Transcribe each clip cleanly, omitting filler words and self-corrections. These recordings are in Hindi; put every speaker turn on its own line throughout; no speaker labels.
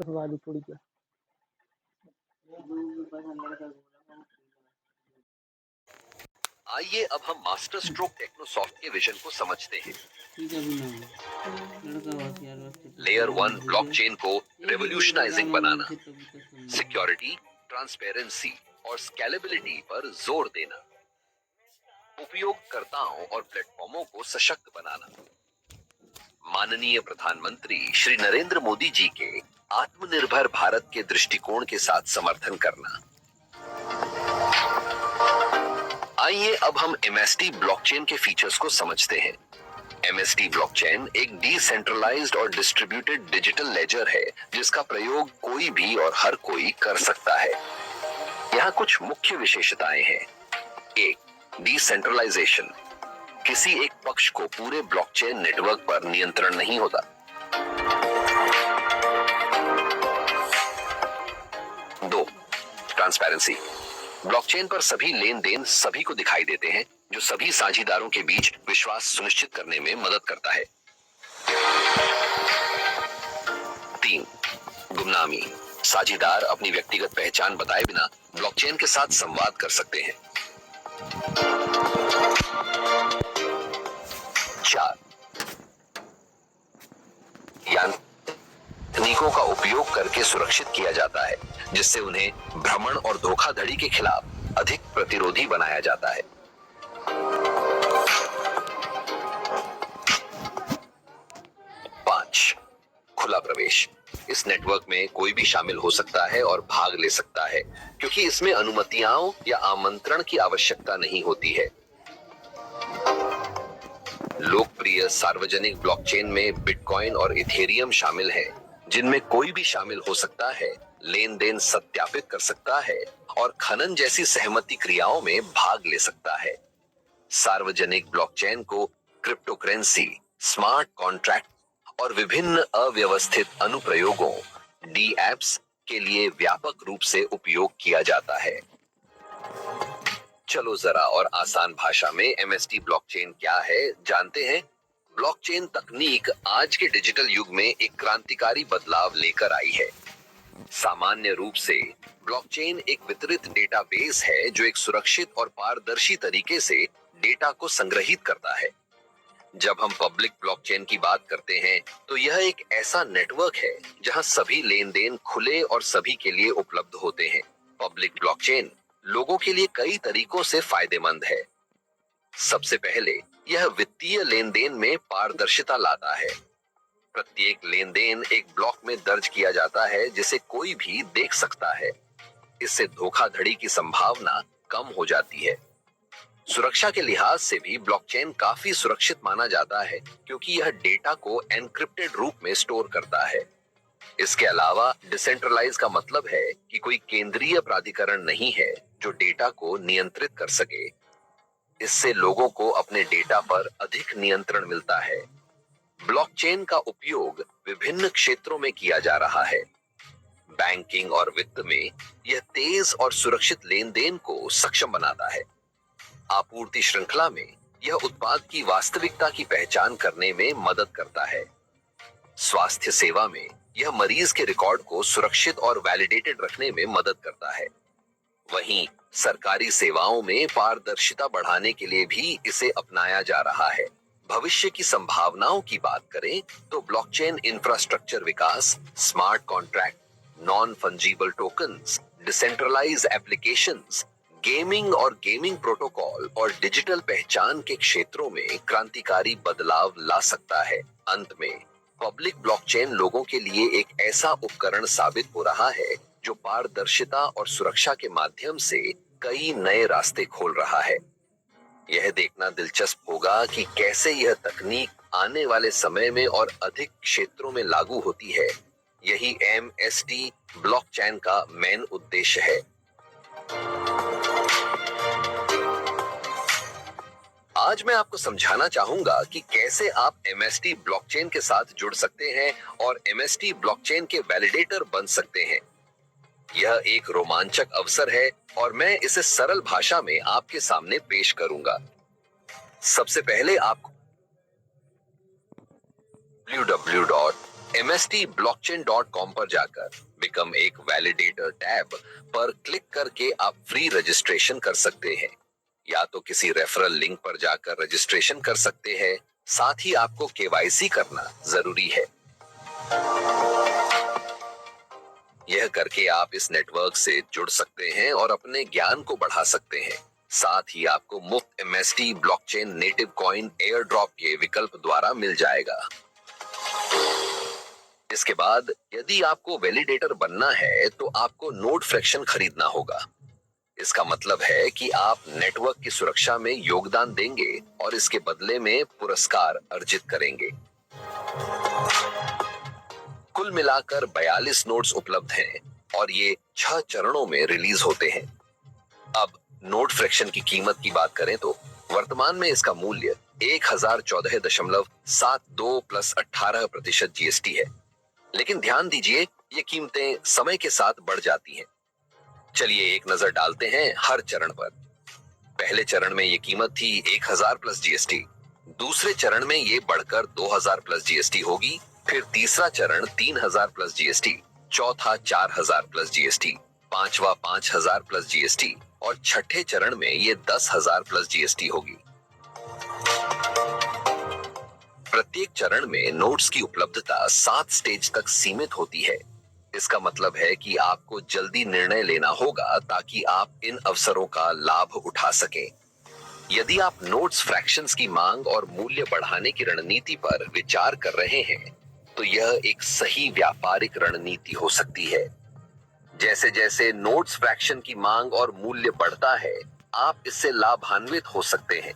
वाली थोड़ी क्या
आइए अब हम मास्टर स्ट्रोक टेक्नोसॉफ्ट के विजन को समझते हैं। लेयर 1 ब्लॉकचेन को रेवोल्यूशनाइजिंग बनाना, सिक्योरिटी, ट्रांसपेरेंसी और स्केलेबिलिटी पर जोर देना, उपयोगकर्ताओं और प्लेटफॉर्मों को सशक्त बनाना, माननीय प्रधानमंत्री श्री नरेंद्र मोदी जी के आत्मनिर्भर भारत के दृष्टिकोण के साथ समर्थन करना। आइए अब हम एमएसटी ब्लॉकचेन के फीचर्स को समझते हैं। एमएसटी ब्लॉकचेन एक डिसेंट्रलाइज्ड और डिस्ट्रीब्यूटेड डिजिटल लेजर है जिसका प्रयोग कोई भी और हर कोई कर सकता है। यहाँ कुछ मुख्य विशेषताएं हैं। एक, डिसेंट्रलाइजेशन। किसी एक पक्ष को पूरे ब्लॉकचेन नेटवर्क पर नियंत्रण नहीं होता। दो, ट्रांसपेरेंसी। ब्लॉकचेन पर सभी लेन देन सभी को दिखाई देते हैं, जो सभी साझीदारों के बीच विश्वास सुनिश्चित करने में मदद करता है। 3, गुमनामी। साझीदार अपनी व्यक्तिगत पहचान बताए बिना ब्लॉकचेन के साथ संवाद कर सकते हैं। 4, तकनीकों का उपयोग करके सुरक्षित किया जाता है, जिससे उन्हें भ्रमण और धोखाधड़ी के खिलाफ अधिक प्रतिरोधी बनाया जाता है। 5, खुला प्रवेश। इस नेटवर्क में कोई भी शामिल हो सकता है और भाग ले सकता है, क्योंकि इसमें अनुमतियां या आमंत्रण की आवश्यकता नहीं होती है। लोकप्रिय सार्वजनिक ब्लॉकचेन में बिटकॉइन और इथेरियम शामिल हैं, जिनमें कोई भी शामिल हो सकता है, लेन देन सत्यापित कर सकता है और खनन जैसी सहमति क्रियाओं में भाग ले सकता है। सार्वजनिक ब्लॉकचेन को क्रिप्टोकरेंसी, स्मार्ट कॉन्ट्रैक्ट और विभिन्न अव्यवस्थित अनुप्रयोगों डी एप्स के लिए व्यापक रूप से उपयोग किया जाता है। चलो जरा और आसान भाषा में एमएसटी ब्लॉकचेन क्या है जानते हैं। ब्लॉकचेन तकनीक आज के डिजिटल युग में एक क्रांतिकारी बदलाव लेकर आई है। सामान्य रूप से ब्लॉकचेन एक वितरित डेटाबेस है जो एक सुरक्षित और पारदर्शी तरीके से डेटा को संग्रहित करता है। जब हम पब्लिक ब्लॉकचेन की बात करते हैं तो यह एक ऐसा नेटवर्क है जहां सभी लेन देन खुले और सभी के लिए उपलब्ध होते हैं। पब्लिक ब्लॉकचेन लोगों के लिए कई तरीकों से फायदेमंद है। सबसे पहले यह वित्तीय लेन देन में पारदर्शिता लाता है। प्रत्येक लेन देन एक ब्लॉक में दर्ज किया जाता है जिसे कोई भी देख सकता है। इससे धोखाधड़ी की संभावना कम हो जाती है। सुरक्षा के लिहाज से भी ब्लॉकचेन काफी सुरक्षित माना जाता है क्योंकि यह डेटा को एन्क्रिप्टेड रूप में स्टोर करता है। इसके अलावा डिसेंट्रलाइज का मतलब है कि कोई केंद्रीय प्राधिकरण नहीं है जो डेटा को नियंत्रित कर सके। इससे लोगों को अपने डेटा पर अधिक नियंत्रण मिलता है। ब्लॉकचेन का उपयोग विभिन्न क्षेत्रों में किया जा रहा है। बैंकिंग और वित्त में यह तेज और सुरक्षित लेन देन को सक्षम बनाता है। आपूर्ति श्रृंखला में यह उत्पाद की वास्तविकता की पहचान करने में मदद करता है। स्वास्थ्य सेवा में यह मरीज के रिकॉर्ड को सुरक्षित और वैलिडेटेड रखने में मदद करता है। वहीं सरकारी सेवाओं में पारदर्शिता बढ़ाने के लिए भी इसे अपनाया जा रहा है। भविष्य की संभावनाओं की बात करें तो ब्लॉकचेन इंफ्रास्ट्रक्चर विकास, smart contract, non fungible tokens, decentralise applications, gaming और गेमिंग प्रोटोकॉल और डिजिटल पहचान के क्षेत्रों में क्रांतिकारी बदलाव ला सकता है। अंत में पब्लिक ब्लॉकचेन लोगों के लिए एक ऐसा उपकरण साबित हो रहा है जो पारदर्शिता और सुरक्षा के माध्यम से कई नए रास्ते खोल रहा है। यह देखना दिलचस्प होगा कि कैसे यह तकनीक आने वाले समय में और अधिक क्षेत्रों में लागू होती है। यही MST ब्लॉकचेन का मेन उद्देश्य है। आज मैं आपको समझाना चाहूंगा कि कैसे आप MST ब्लॉकचेन के साथ जुड़ सकते हैं और MST ब्लॉकचेन के वैलिडेटर बन सकते हैं। यह एक रोमांचक अवसर है और मैं इसे सरल भाषा में आपके सामने पेश करूंगा। सबसे पहले आपको www.mstblockchain.com पर जाकर बिकम एक वैलिडेटर टैब पर क्लिक करके आप फ्री रजिस्ट्रेशन कर सकते हैं। या तो किसी रेफरल लिंक पर जाकर रजिस्ट्रेशन कर सकते हैं। साथ ही आपको KYC करना जरूरी है। यह करके आप इस नेटवर्क से जुड़ सकते हैं और अपने ज्ञान को बढ़ा सकते हैं। साथ ही आपको मुफ्त MST blockchain native coin air drop के विकल्प द्वारा मिल जाएगा। इसके बाद यदि आपको वैलिडेटर बनना है तो आपको नोड फ्रैक्शन खरीदना होगा। इसका मतलब है कि आप नेटवर्क की सुरक्षा में योगदान देंगे और इसके बदले में पुरस्कार अर्जित करेंगे। कुल मिलाकर 42 नोड्स उपलब्ध हैं और ये 6 चरणों में रिलीज होते हैं। अब नोड फ्रैक्शन की कीमत की बात करें तो वर्तमान में इसका मूल्य 1014.72 प्लस 18% GST है। लेकिन ध्यान दीजिए ये कीमतें समय के साथ बढ़ जाती हैं। चलिए एक नजर डालते हैं हर चरण पर। पहले चरण में ये कीमत थी 1000 प्लस GST। दूसरे चरण में ये बढ़कर 2000 प्लस GST होगी। फिर तीसरा चरण 3000 प्लस GST, चौथा 4000 प्लस GST, पांचवा 5000 प्लस GST और छठे चरण में ये 10,000 प्लस GST होगी। प्रत्येक चरण में नोट्स की उपलब्धता 7 स्टेज तक सीमित होती है। इसका मतलब है कि आपको जल्दी निर्णय लेना होगा ताकि आप इन अवसरों का लाभ उठा सकें। यदि आप नोट्स फ्रैक्शंस की मांग और मूल्य बढ़ाने की रणनीति पर विचार कर रहे हैं तो यह एक सही व्यापारिक रणनीति हो सकती है। जैसे जैसे नोट्स फ्रैक्शन की मांग और मूल्य बढ़ता है आप इससे लाभान्वित हो सकते हैं।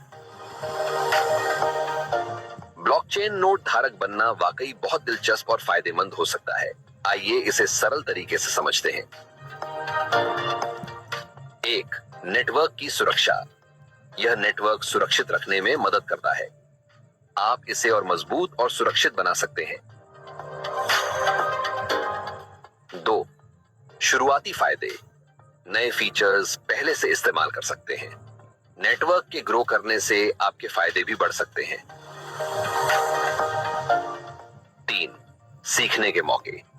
ब्लॉकचेन नोट धारक बनना वाकई बहुत दिलचस्प और फायदेमंद हो सकता है। आइए इसे सरल तरीके से समझते हैं। 1. नेटवर्क की सुरक्षा। यह नेटवर्क सुरक्षित रखने में मदद करता है। आप इसे और मजबूत और सुरक्षित बना सकते हैं। 2. शुरुआती फायदे। नए फीचर्स पहले से इस्तेमाल कर सकते हैं। नेटवर्क के ग्रो करने से आपके फायदे भी बढ़ सकते हैं। 3. सीखने के मौके।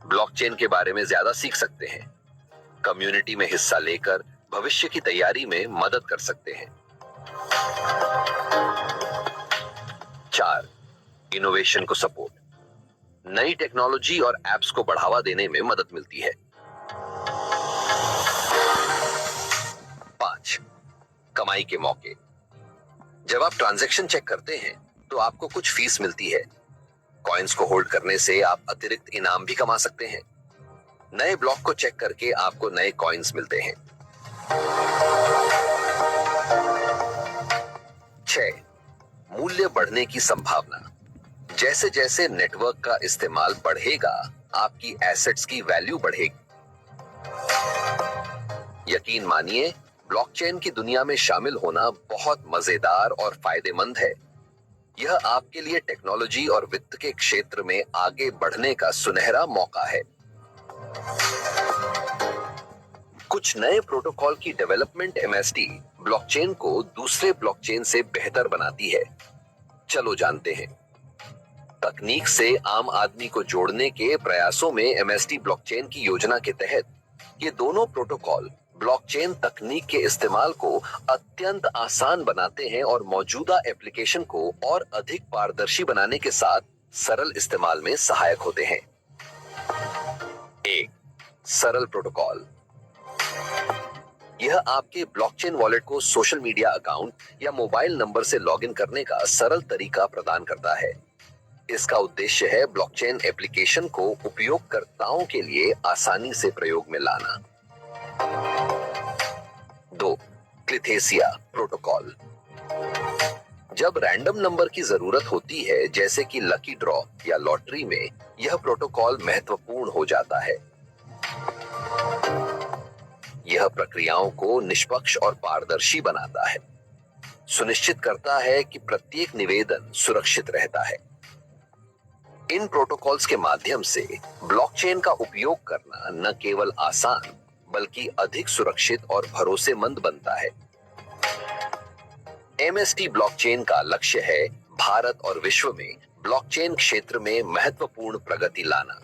ब्लॉकचेन के बारे में ज्यादा सीख सकते हैं, कम्युनिटी में हिस्सा लेकर भविष्य की तैयारी में मदद कर सकते हैं। 4. इनोवेशन को सपोर्ट, नई टेक्नोलॉजी और एप्स को बढ़ावा देने में मदद मिलती है। 5. कमाई के मौके, जब आप ट्रांजैक्शन चेक करते हैं तो आपको कुछ फीस मिलती है। कॉइन्स को होल्ड करने से आप अतिरिक्त इनाम भी कमा सकते हैं। नए ब्लॉक को चेक करके आपको नए कॉइन्स मिलते हैं। 6. मूल्य बढ़ने की संभावना, जैसे जैसे नेटवर्क का इस्तेमाल बढ़ेगा आपकी एसेट्स की वैल्यू बढ़ेगी। यकीन मानिए, ब्लॉकचेन की दुनिया में शामिल होना बहुत मजेदार और फायदेमंद है। यह आपके लिए टेक्नोलॉजी और वित्त के क्षेत्र में आगे बढ़ने का सुनहरा मौका है। कुछ नए प्रोटोकॉल की डेवलपमेंट एमएसटी ब्लॉकचेन को दूसरे ब्लॉकचेन से बेहतर बनाती है। चलो जानते हैं। तकनीक से आम आदमी को जोड़ने के प्रयासों में एमएसटी ब्लॉकचेन की योजना के तहत ये दोनों प्रोटोकॉल ब्लॉकचेन तकनीक के इस्तेमाल को अत्यंत आसान बनाते हैं और मौजूदा एप्लीकेशन को और अधिक पारदर्शी बनाने के साथ सरल इस्तेमाल में सहायक होते हैं। 1. सरल प्रोटोकॉल, यह आपके ब्लॉकचेन वॉलेट को सोशल मीडिया अकाउंट या मोबाइल नंबर से लॉगिन करने का सरल तरीका प्रदान करता है। इसका उद्देश्य है ब्लॉकचेन एप्लीकेशन को उपयोगकर्ताओं के लिए आसानी से प्रयोग में लाना। 2. क्लिथेसिया प्रोटोकॉल, जब रैंडम नंबर की जरूरत होती है जैसे कि लकी ड्रॉ या लॉटरी में, यह प्रोटोकॉल महत्वपूर्ण हो जाता है। यह प्रक्रियाओं को निष्पक्ष और पारदर्शी बनाता है, सुनिश्चित करता है कि प्रत्येक निवेदन सुरक्षित रहता है। इन प्रोटोकॉल्स के माध्यम से ब्लॉकचेन का उपयोग करना न केवल आसान बल्कि अधिक सुरक्षित और भरोसेमंद बनता है। एमएसटी ब्लॉकचेन का लक्ष्य है भारत और विश्व में ब्लॉकचेन क्षेत्र में महत्वपूर्ण प्रगति लाना।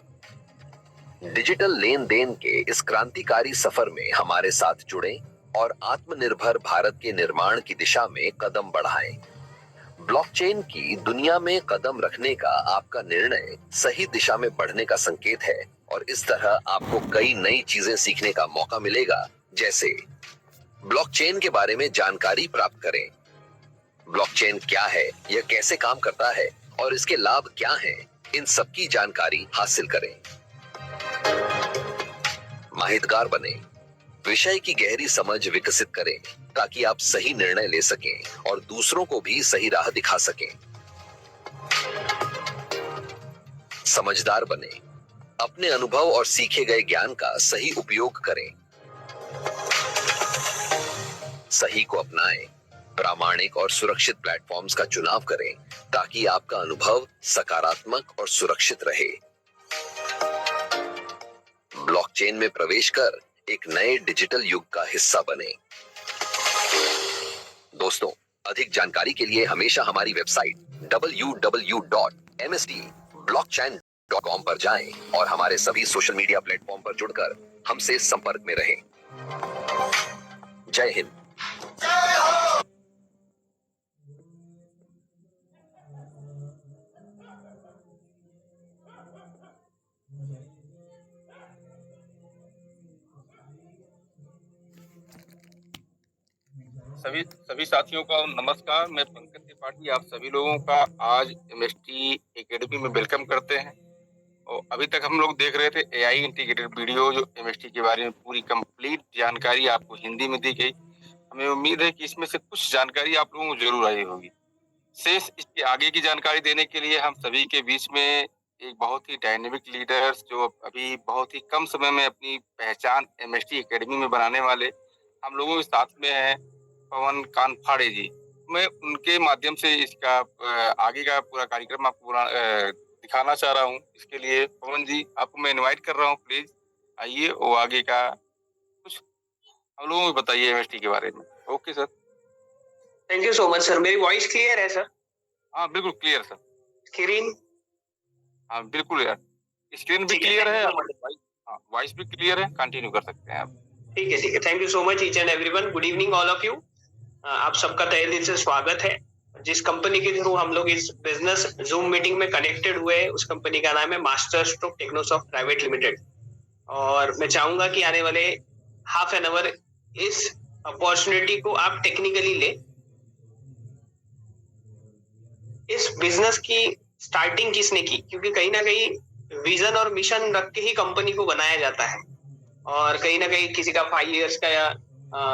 डिजिटल लेन देन के इस क्रांतिकारी सफर में हमारे साथ जुड़ें और आत्मनिर्भर भारत के निर्माण की दिशा में कदम बढ़ाएं। ब्लॉकचेन की दुनिया में कदम रखने का आपका निर्णय सही दिशा में बढ़ने का संकेत है और इस तरह आपको कई नई चीजें सीखने का मौका मिलेगा, जैसे ब्लॉकचेन के बारे में जानकारी प्राप्त करें, ब्लॉकचेन क्या है, यह कैसे काम करता है और इसके लाभ क्या हैं, इन सब की जानकारी हासिल करें। माहितगार बने, विषय की गहरी समझ विकसित करें ताकि आप सही निर्णय ले सकें और दूसरों को भी सही राह दिखा सकें। समझदार बने, अपने अनुभव और सीखे गए ज्ञान का सही उपयोग करें। सही को अपनाएं, प्रामाणिक और सुरक्षित प्लेटफॉर्म्स का चुनाव करें ताकि आपका अनुभव सकारात्मक और सुरक्षित रहे। ब्लॉकचेन में प्रवेश कर एक नए डिजिटल युग का हिस्सा बने। दोस्तों, अधिक जानकारी के लिए हमेशा हमारी वेबसाइट www.mstblockchain.com पर जाएं और हमारे सभी सोशल मीडिया प्लेटफॉर्म पर जुड़कर हमसे संपर्क में रहें। जय हिंद।
सभी सभी साथियों का नमस्कार। मैं पंकज त्रिपाठी आप सभी लोगों का आज एमएसटी एकेडमी में वेलकम करते हैं। और अभी तक हम लोग देख रहे थे एआई इंटीग्रेटेड वीडियो, जो एमएसटी के बारे में पूरी कंप्लीट जानकारी आपको हिंदी में दी गई। हमें उम्मीद है कि इसमें से कुछ जानकारी आप लोगों को जरूर आई होगी। शेष इसके आगे की जानकारी देने के लिए हम सभी के बीच में एक बहुत ही डायनेमिक लीडर्स, जो अभी बहुत ही कम समय में अपनी पहचान एमएसटी एकेडमी में बनाने वाले हम लोगों के साथ में है पवन कानफाड़े जी। मैं उनके माध्यम से इसका आगे का पूरा कार्यक्रम आपको दिखाना चाह रहा हूँ। इसके लिए पवन जी, आपको मैं इनवाइट कर रहा हूँ, प्लीज आइए और आगे का कुछ हम लोगों को बताइए एमएसटी के बारे में। Okay sir.
Thank you so much sir. मेरी वॉइस क्लियर है सर?
हाँ बिल्कुल क्लियर सर।
स्क्रीन?
हाँ बिल्कुल यार, स्क्रीन भी
ठीक है,
क्लियर है,
thank you so much.
Voice भी क्लियर है, कंटिन्यू कर सकते हैं आप।
ठीक है, thank you so much each and everyone. Good evening all of you. आप सबका तहे दिल से स्वागत है। जिस कंपनी के थ्रू हम लोग इस बिजनेस जूम मीटिंग में कनेक्टेड हुए हैं, उस कंपनी का नाम है मास्टर स्ट्रोक टेक्नोसॉफ्ट प्राइवेट लिमिटेड। और मैं चाहूंगा कि आने वाले हाफ एन आवर इस अपॉर्चुनिटी को आप टेक्निकली ले। इस बिजनेस की स्टार्टिंग किसने की, क्योंकि कहीं ना कहीं विजन और मिशन रख के ही कंपनी को बनाया जाता है। और कहीं ना कहीं किसी का 5 इयर्स का या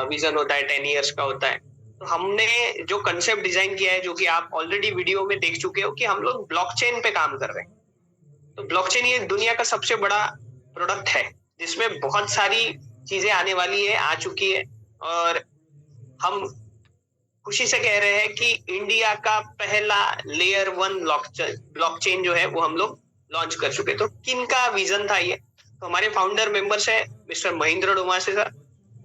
विजन होता है, 10 इयर्स का होता है। तो हमने जो कंसेप्ट डिजाइन किया है, जो कि आप ऑलरेडी वीडियो में देख चुके हो, कि हम लोग ब्लॉकचेन पे काम कर रहे हैं। तो ब्लॉकचेन ये दुनिया का सबसे बड़ा प्रोडक्ट है, जिसमें बहुत सारी चीजें आने वाली है, आ चुकी है। और हम खुशी से कह रहे हैं कि इंडिया का पहला लेयर 1 ब्लॉकचेन जो है वो हम लोग लॉन्च कर चुके। तो किन का विजन था ये? तो हमारे फाउंडर मेंबर्स है मिस्टर महेंद्र डोमासे सर,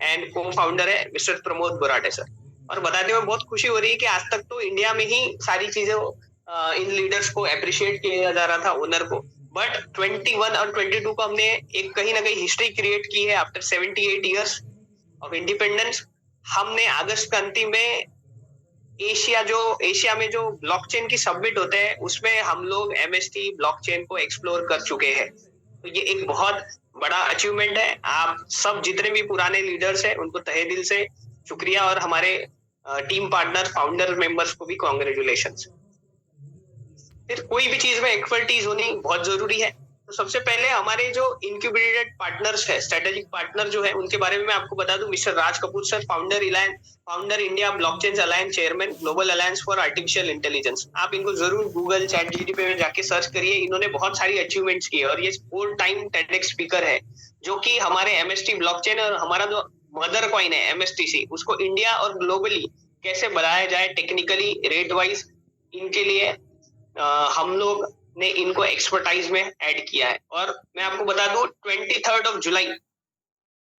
एंड को फाउंडर है मिस्टर प्रमोद बोराटे सर। और बताते हुए बहुत खुशी हो रही है कि आज तक तो इंडिया में ही सारी चीजें इन लीडर्स को अप्रिशिएट किया जा रहा था, ओनर को। बट 21 और 22 को हमने एक कहीं ना कहीं हिस्ट्री क्रिएट की है। आफ्टर 78 ईयर्स ऑफ इंडिपेंडेंस हमने अगस्त का अंतिम में एशिया में जो ब्लॉकचेन की सबमिट होते हैं, उसमें हम लोग एमएसटी ब्लॉकचेन को एक्सप्लोर कर चुके हैं। तो ये एक बहुत बड़ा अचीवमेंट है। आप सब जितने भी पुराने लीडर्स हैं उनको तहे दिल से शुक्रिया, और हमारे टीम पार्टनर फाउंडर मेंबर्स को भी कॉन्ग्रेचुलेशंस। फिर कोई भी चीज में एक्सपर्टीज होनी बहुत जरूरी है। तो सबसे पहले हमारे जो इंक्यूबेटेड पार्टनर्स है, स्ट्रेटेजिक पार्टनर जो है, उनके बारे में मैं आपको बता दूं। Mister Raj Kapoor sir, founder India blockchain alliance chairman, global alliance for artificial intelligence. आप इनको जरूर गूगल चैट जीपीटी में जाके सर्च करिए। इन्होंने बहुत सारी अचीवमेंट्स की है, और ये 4 टाइम टेडएक्स स्पीकर है, जो कि हमारे एमएसटी ब्लॉकचेन और हमारा जो मदर कॉइन है एमएसटीसी, उसको इंडिया और ग्लोबली कैसे बढ़ाया जाए टेक्निकली, रेट वाइज, इनके लिए हम लोग ने इनको एक्सपर्टाइज में ऐड किया है। और मैं आपको बता दूं 23 जुलाई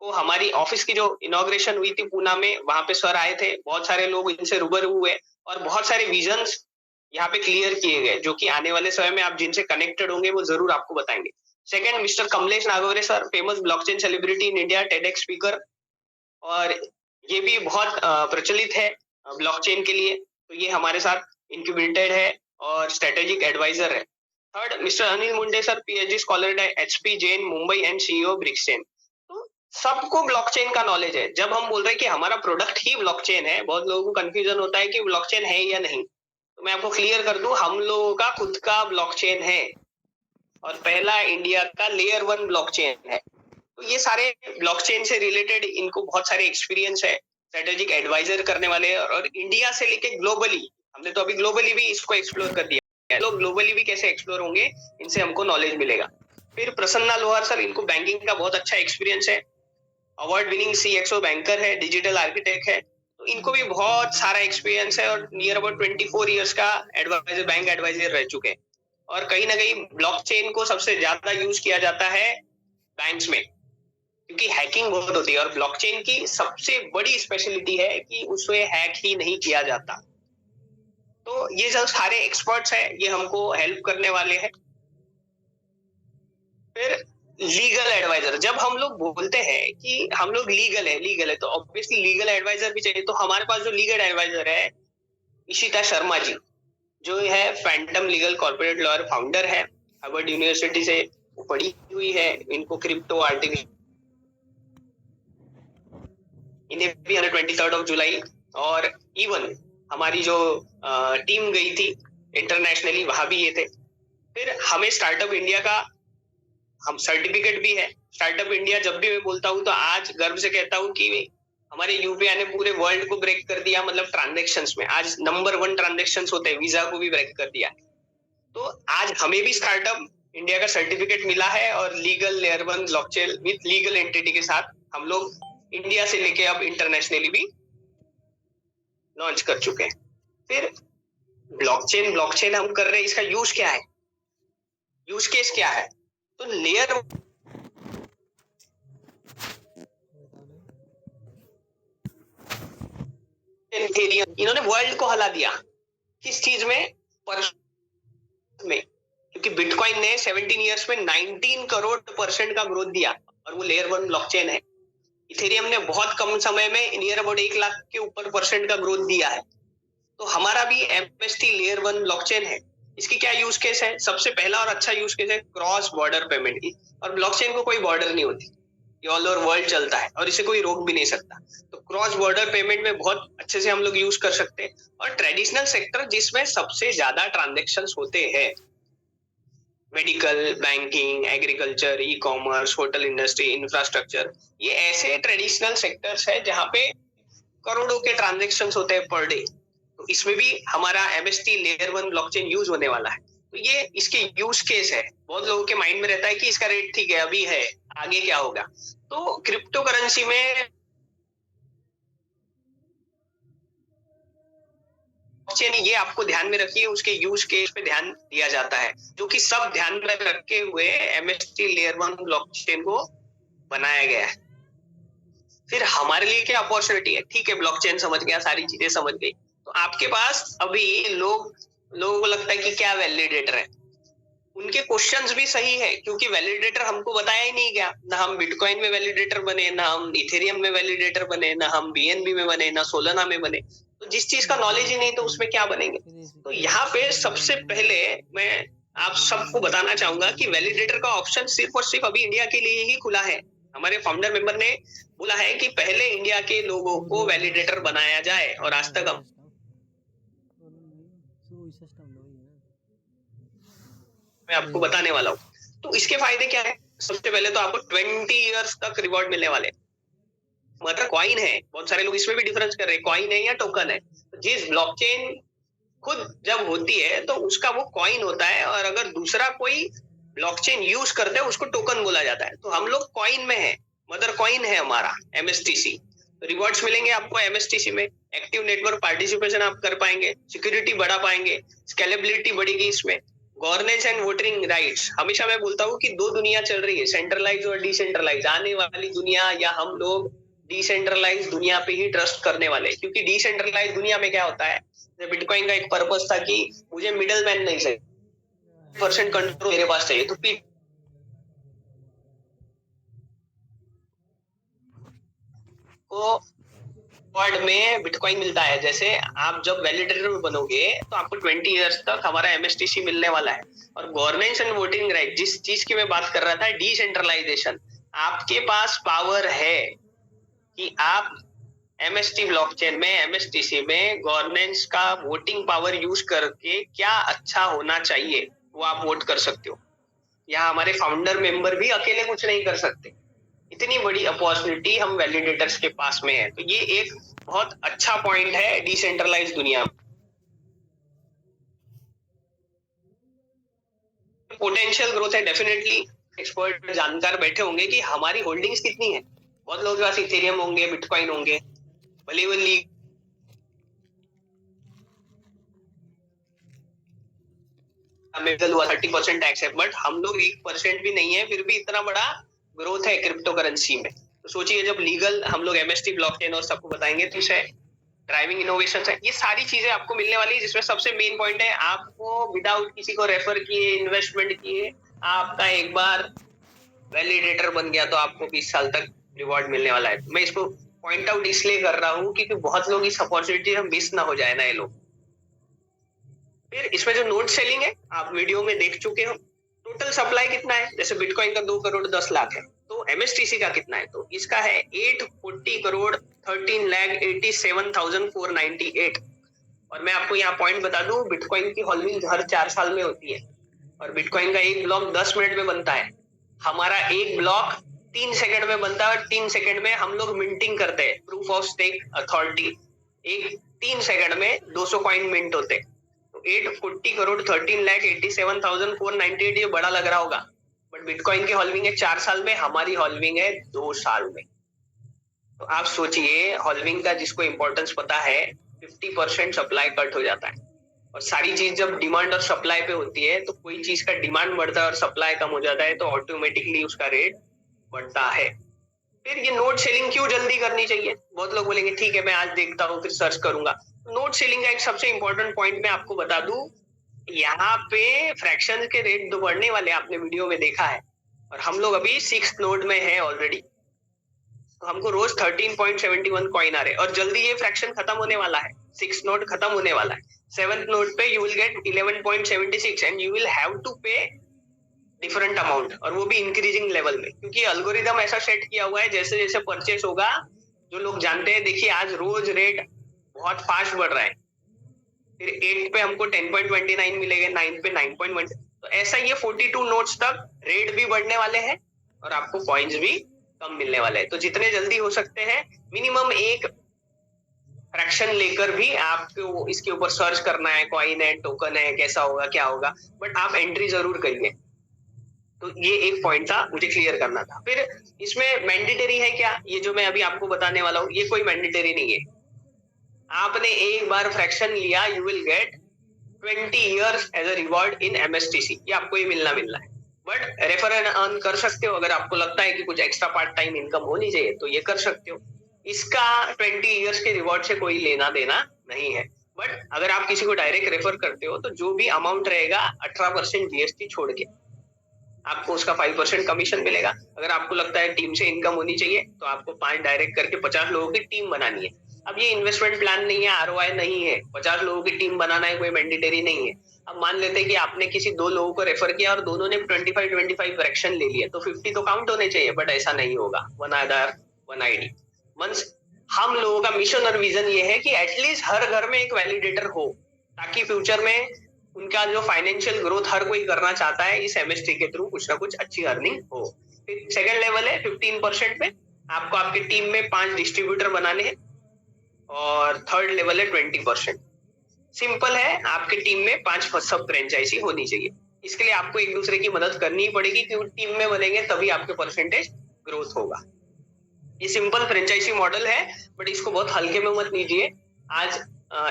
को हमारी ऑफिस की जो इनॉग्रेशन हुई थी पूना में, वहां पे सर आए थे। बहुत सारे लोग इनसे रूबरू हुए और बहुत सारे विजन्स यहाँ पे क्लियर किए गए, जो कि आने वाले समय में आप जिनसे कनेक्टेड होंगे वो जरूर आपको बताएंगे। Second, mister Kamlesh Nagware sir, famous blockchain celebrity in India, TEDx speaker, और ये भी बहुत प्रचलित है ब्लॉकचेन के लिए। तो ये हमारे साथ इंक्यूबेटेड है और स्ट्रेटेजिक एडवाइजर है। Third, mister Anil Munde sir, PhD scholar है, HP Jain Mumbai and CEO Brickschain. तो सबको ब्लॉकचेन का नॉलेज है। जब हम बोल रहे हैं कि हमारा प्रोडक्ट ही ब्लॉकचेन है, बहुत लोगों को कंफ्यूजन होता है कि ब्लॉकचेन है या नहीं। तो मैं आपको क्लियर कर दूं, हम लोगों का खुद का ब्लॉकचेन है, और पहला इंडिया का लेयर 1 ब्लॉकचेन है। तो ये सारे ब्लॉकचेन से रिलेटेड इनको बहुत सारे एक्सपीरियंस है, स्ट्रेटेजिक एडवाइजर करने वाले। और इंडिया से लेके ग्लोबली, हमने तो अभी ग्लोबली भी इसको एक्सप्लोर कर दिया है, तो ग्लोबली भी कैसे एक्सप्लोर होंगे, इनसे हमको नॉलेज मिलेगा। फिर प्रसन्ना लोहार सर, इनको बैंकिंग का बहुत अच्छा एक्सपीरियंस है, अवार्ड विनिंग सीएक्सओ बैंकर है, डिजिटल आर्किटेक्ट है। तो इनको भी बहुत सारा एक्सपीरियंस है, और नियर अबाउट 24 ईयर्स का एडवाइजर, बैंक एडवाइजर रह चुके हैं। और कहीं ना कहीं ब्लॉकचेन को सबसे ज्यादा यूज किया जाता है बैंक्स में, क्योंकि हैकिंग बहुत होती है, और ब्लॉकचेन की सबसे बड़ी स्पेशलिटी है कि उसमें हैक ही नहीं किया जाता। तो ये जो सारे एक्सपर्ट्स हैं, ये हमको हेल्प करने वाले हैं। फिर लीगल एडवाइजर, जब हम लोग बोलते हैं कि हम लोग लीगल है, तो ऑब्वियसली लीगल एडवाइजर भी चाहिए। तो हमारे पास जो लीगल एडवाइजर है, इशिता शर्मा जी, जो है Phantom legal corporate lawyer founder है, हार्वर्ड यूनिवर्सिटी से पढ़ी हुई है। इनको क्रिप्टो, आर्टिफिशियल, इन्हें भी 23 जुलाई, और इवन हमारी जो टीम गई थी इंटरनेशनली, वहां भी ये थे। फिर हमें स्टार्टअप इंडिया का हम सर्टिफिकेट भी है। स्टार्टअप इंडिया जब भी मैं बोलता हूँ तो आज गर्व से कहता हूँ कि हमारे यूपीआई ने पूरे वर्ल्ड को ब्रेक कर दिया, मतलब ट्रांजेक्शन्स में आज नंबर 1 ट्रांजेक्शन्स होते हैं, वीजा को भी ब्रेक कर दिया। तो आज हमें भी स्टार्टअप इंडिया का सर्टिफिकेट मिला है, और legal layer 1 blockchain with legal entity के साथ हम लोग इंडिया से लेके अब इंटरनेशनली भी लॉन्च कर चुके हैं। फिर ब्लॉकचेन हम कर रहे हैं, इसका यूज क्या है, यूज केस क्या है? तो लेयर इन्होंने वर्ल्ड को हिला दिया। किस चीज में? क्योंकि क्योंकि बिटकॉइन ने 17 इयर्स में 19 करोड़% का ग्रोथ दिया और वो लेयर 1 ब्लॉकचेन है। इथेरियम ने बहुत कम समय में नियर अबाउट 1 लाख के ऊपर % का ग्रोथ दिया है। तो हमारा भी एमएसटी लेयर 1 ब्लॉकचेन है। इसकी क्या यूज केस है? सबसे पहला और अच्छा यूज केस है क्रॉस बॉर्डर पेमेंट की। और ब्लॉकचेन को कोई बॉर्डर नहीं होती, ये ऑल ओवर वर्ल्ड चलता है और इसे कोई रोक भी नहीं सकता। तो क्रॉस बॉर्डर पेमेंट में बहुत अच्छे से हम लोग यूज कर सकते हैं। और ट्रेडिशनल सेक्टर जिसमें सबसे ज्यादा ट्रांजेक्शन्स होते हैं, medical, banking, agriculture, e commerce, hotel industry, infrastructure, ये ऐसे ट्रेडिशनल सेक्टर्स है जहाँ पे करोड़ों के ट्रांजेक्शन्स होते हैं पर डे। तो इसमें भी हमारा एमएसटी लेयर 1 ब्लॉकचेन यूज होने वाला है। तो ये इसके यूज केस है। बहुत लोगों के माइंड में रहता है कि इसका रेट ठीक है, अभी है, आगे क्या होगा। तो क्रिप्टो करेंसी में ब्लॉकचेन, ये आपको ध्यान में रखिए, उसके यूज केस पे ध्यान दिया जाता है, जो कि सब ध्यान में रखे हुए एमएसटी लेयर 1 ब्लॉकचेन को बनाया गया है। फिर हमारे लिए क्या अपॉर्चुनिटी है? ठीक है, ब्लॉकचेन समझ गया, सारी चीजें समझ गई, तो आपके पास अभी लोगों को लगता है कि क्या वैलिडेटर है। उनके क्वेश्चंस भी सही है, क्योंकि वैलिडेटर हमको बताया ही नहीं गया। ना हम बिटकॉइन में वैलिडेटर बने, ना हम इथेरियम में वैलिडेटर बने, ना हम बीएनबी में बने, ना सोलाना में बने। तो जिस चीज का नॉलेज ही नहीं तो उसमें क्या बनेंगे। तो यहाँ पे सबसे पहले मैं आप सबको बताना चाहूंगा कि वैलिडेटर का ऑप्शन सिर्फ और सिर्फ अभी इंडिया के लिए ही खुला है। हमारे फाउंडर मेंबर ने बोला है कि पहले इंडिया के लोगों को वैलिडेटर बनाया जाए, और आज तक हम मैं आपको बताने वाला हूँ। तो इसके फायदे क्या है? सबसे पहले तो आपको 20 इयर्स तक रिवॉर्ड मिलने वाले। मतलब कॉइन है, बहुत सारे लोग इसमें भी डिफरेंस कर रहे हैं, कॉइन है या टोकन है। जिस ब्लॉकचेन खुद जब होती है तो उसका वो कॉइन होता है, और अगर दूसरा कोई ब्लॉकचेन यूज करता है उसको टोकन बोला जाता है। तो हम लोग कॉइन में है, मदर कॉइन है हमारा एमएसटीसी। तो रिवॉर्ड्स मिलेंगे आपको एमएसटीसी में, एक्टिव नेटवर्क पार्टिसिपेशन आप कर पाएंगे, सिक्योरिटी बढ़ा पाएंगे, स्केलेबिलिटी बढ़ेगी इसमें, गवर्नेंस एंड वोटिंग राइट्स। हमेशा मैं बोलता हूँ कि दो दुनिया चल रही है, सेंट्रलाइज और डिसेंट्रलाइज। आने वाली दुनिया या हम लोग डिसेंट्रलाइज दुनिया पे ही ट्रस्ट करने वाले, क्योंकि डिसेंट्रलाइज दुनिया में क्या होता है, बिटकॉइन का एक पर्पस था कि मुझे मिडल मैन नहीं चाहिए, % कंट्रोल मेरे पास चाहिए। तो को वर्ड में बिटकॉइन मिलता है। जैसे आप जब वैलिडेटर बनोगे तो आपको 20 इयर्स तक हमारा एमएसटीसी मिलने वाला है। और गवर्नेंस एंड वोटिंग राइट, जिस चीज की मैं बात कर रहा था, डिसेंट्रलाइजेशन, आपके पास पावर है कि आप एमएसटी ब्लॉकचेन में, एमएसटीसी में गवर्नेंस का वोटिंग पावर यूज करके क्या अच्छा होना चाहिए वो आप वोट कर सकते हो। यहाँ हमारे फाउंडर मेंबर भी अकेले कुछ नहीं कर सकते। इतनी बड़ी अपॉर्चुनिटी हम वैलिडेटर्स के पास में है। तो ये एक बहुत अच्छा पॉइंट है डिसेंट्रलाइज दुनिया में। पोटेंशियल ग्रोथ है डेफिनेटली। एक्सपर्ट जानकार बैठे होंगे कि हमारी होल्डिंग्स कितनी है। बहुत लोगों के पास इथेरियम होंगे, बिटकॉइन होंगे, भले वो लीग हुआ 30% टैक्स है, बट हम लोग 1% भी नहीं है, फिर भी इतना बड़ा ग्रोथ है क्रिप्टो करेंसी में। तो सोचिए जब लीगल हम लोग एमएसटी ब्लॉकचेन और सबको बताएंगे तो इसे ड्राइविंग इनोवेशन है, ये सारी चीजें आपको मिलने वाली है। जिसमें सबसे मेन पॉइंट है, आपको विदाउट किसी को रेफर किए, इन्वेस्टमेंट किए, आपका एक बार वैलिडेटर बन गया तो आपको 20 साल तक रिवॉर्ड मिलने वाला है। मैं इसको पॉइंट आउट इसलिए कर रहा हूँ क्योंकि बहुत लोग इस अपॉर्चुनिटी में मिस ना हो जाए ना ये लोग। फिर इसमें जो नोट सेलिंग है आप वीडियो में देख चुके हो। टोटल सप्लाई कितना है? जैसे बिटकॉइन का 2 करोड़ 10 लाख है, तो एमएसटीसी का कितना है? तो इसका है 840 करोड़ 13,87,498। और मैं आपको यहाँ पॉइंट बता दूं, बिटकॉइन की हॉल्विंग हर 4 साल में होती है, और बिटकॉइन का एक ब्लॉक 10 मिनट में बनता है। हमारा एक ब्लॉक 3 सेकंड में बनता है, और 3 सेकंड में हम लोग मिंटिंग करते हैं, प्रूफ ऑफ स्टेक अथॉरिटी। एक 3 सेकंड में 200 कॉइन मिंट होते हैं। 840 करोड़ 13,87,498, ये बड़ा लग रहा होगा, बट बिटकॉइन की हॉल्विंग है 4 साल में, हमारी हॉल्विंग है 2 साल में। तो आप सोचिए, हॉल्विंग का जिसको इंपॉर्टेंस पता है, 50% सप्लाई कट हो जाता है। और सारी चीज जब डिमांड और सप्लाई पे होती है, तो कोई चीज का डिमांड बढ़ता है और सप्लाई कम हो जाता है, तो ऑटोमेटिकली उसका रेट बढ़ता है। फिर ये नोट सेलिंग क्यों जल्दी करनी चाहिए? बहुत लोग बोलेंगे ठीक है मैं आज देखता हूँ फिर सर्च करूंगा। नोट सेलिंग का एक सबसे इंपॉर्टेंट पॉइंट मैं आपको बता दूं यहाँ पे फ्रैक्शन के रेट तो बढ़ने वाले, आपने वीडियो में देखा है, और हम लोग अभी 6th नोड में है ऑलरेडी। तो हमको रोज 13.71 कॉइन आ रहे हैं, और जल्दी ये फ्रैक्शन खत्म होने वाला है। 6th नोड खत्म होने वाला है। 7th नोड पे you will get 11.76 and you will have to pay different amount, और वो भी इंक्रीजिंग लेवल में, क्योंकि अल्गोरिदम ऐसा सेट किया हुआ है जैसे जैसे परचेस होगा, जो लोग जानते हैं, देखिए आज रोज रेट बहुत फास्ट बढ़ रहा है, फिर 8 पे हमको 10.29 मिलेगा, 9 पे 9.1, तो ऐसा ये 42 नोट्स तक रेट भी बढ़ने वाले हैं और आपको कॉइन्स भी कम मिलने वाले हैं। तो जितने जल्दी हो सकते हैं मिनिमम एक फ्रैक्शन लेकर भी आपको इसके ऊपर सर्च करना है, कॉइन है, टोकन है, कैसा होगा, क्या होगा, बट आप एंट्री जरूर करिए। तो ये एक पॉइंट था, मुझे क्लियर करना था। फिर इसमें मैंडेटरी है क्या, ये जो मैं अभी आपको बताने वाला हूँ, ये कोई मैंडेटरी नहीं है। आपने एक बार फ्रैक्शन लिया, you will get 20 years as a reward in MSTC, ये आपको ही मिलना है। बट रेफर एंड अर्न कर सकते हो, अगर आपको लगता है कि कुछ एक्स्ट्रा पार्ट टाइम इनकम होनी चाहिए तो ये कर सकते हो। इसका 20 years के रिवॉर्ड से कोई लेना देना नहीं है। बट अगर आप किसी को डायरेक्ट रेफर करते हो तो जो भी अमाउंट रहेगा 18% GST छोड़ के आपको उसका 5% कमीशन मिलेगा। अगर आपको लगता है टीम से इनकम होनी चाहिए तो आपको 5 डायरेक्ट करके 50 लोगों की टीम बनानी है। अब ये इन्वेस्टमेंट प्लान नहीं है, ROI नहीं है, 50 लोगों की टीम बनाना है कोई मैंडेटरी नहीं है। अब मान लेते हैं कि आपने किसी 2 लोगों को रेफर किया और दोनों ने 25 फ्रैक्शन ले लिया, तो 50 तो काउंट होने चाहिए, बट ऐसा नहीं होगा। 1 आधार 1 ID मींस हम लोगों का मिशन और विजन ये है कि एटलीस्ट हर घर में एक वैलिडेटर हो, ताकि फ्यूचर में उनका जो फाइनेंशियल ग्रोथ हर कोई करना चाहता है, इस MST के थ्रू कुछ ना कुछ अच्छी अर्निंग हो। सेकंड लेवल है 15% पे, आपको आपकी टीम में 5 डिस्ट्रीब्यूटर बनाने हैं, और थर्ड लेवल है 20%। सिंपल है, आपकी टीम में 5 सब फ्रेंचाइजी होनी चाहिए। इसके लिए आपको एक दूसरे की मदद करनी ही पड़ेगी, क्योंकि टीम में बनेंगे तभी आपके परसेंटेज ग्रोथ होगा। ये सिंपल फ्रेंचाइजी मॉडल है, बट इसको बहुत हल्के में मत लीजिए। आज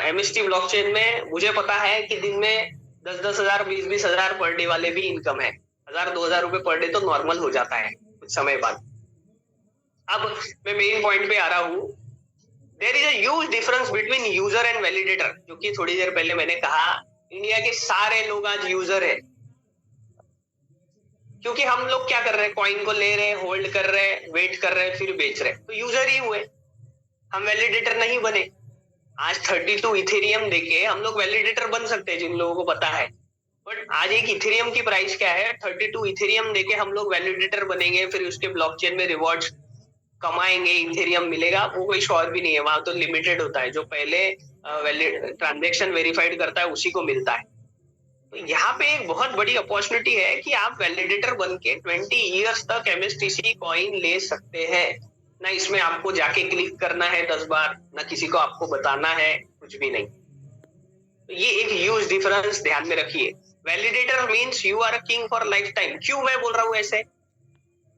MST ब्लॉकचेन में मुझे पता है कि दिन में 10-10 हजार 20-20 हजार पर डे वाले भी इनकम है। 1,000-2,000 रुपए पर डे तो नॉर्मल हो जाता है कुछ समय बाद। अब मैं मेन पॉइंट पे आ रहा हूँ। There is a huge difference between user and validator, क्योंकि थोड़ी देर पहले मैंने कहा इंडिया के सारे लोग आज यूजर है, क्योंकि हम लोग क्या कर रहे हैं, कॉइन को ले रहे हैं, होल्ड कर रहे हैं, वेट कर रहे हैं, फिर बेच रहे हैं, तो यूजर ही हुए, हम वैलिडेटर नहीं बने। आज 32 इथेरियम देके हम लोग वैलिडेटर बन सकते हैं, जिन लोगों को पता है। बट आज एक इथेरियम की प्राइस क्या है, 32 इथेरियम देके हम लोग वैलिडेटर बनेंगे, फिर उसके ब्लॉकचेन में रिवॉर्ड्स कमाएंगे, इथेरियम मिलेगा, वो कोई श्योर भी नहीं है। वहां तो लिमिटेड होता है, जो पहले ट्रांजेक्शन वेरीफाइड करता है उसी को मिलता है। तो यहाँ पे एक बहुत बड़ी अपॉर्चुनिटी है कि आप वैलिडेटर बन के 20 years तक MSTC कॉइन ले सकते हैं। ना इसमें आपको जाके क्लिक करना है 10 बार, ना किसी को आपको बताना है, कुछ भी नहीं। तो ये एक ह्यूज डिफरेंस ध्यान में रखिए। Validator means you are a king for life time. क्यों मैं बोल रहा हूँ ऐसे,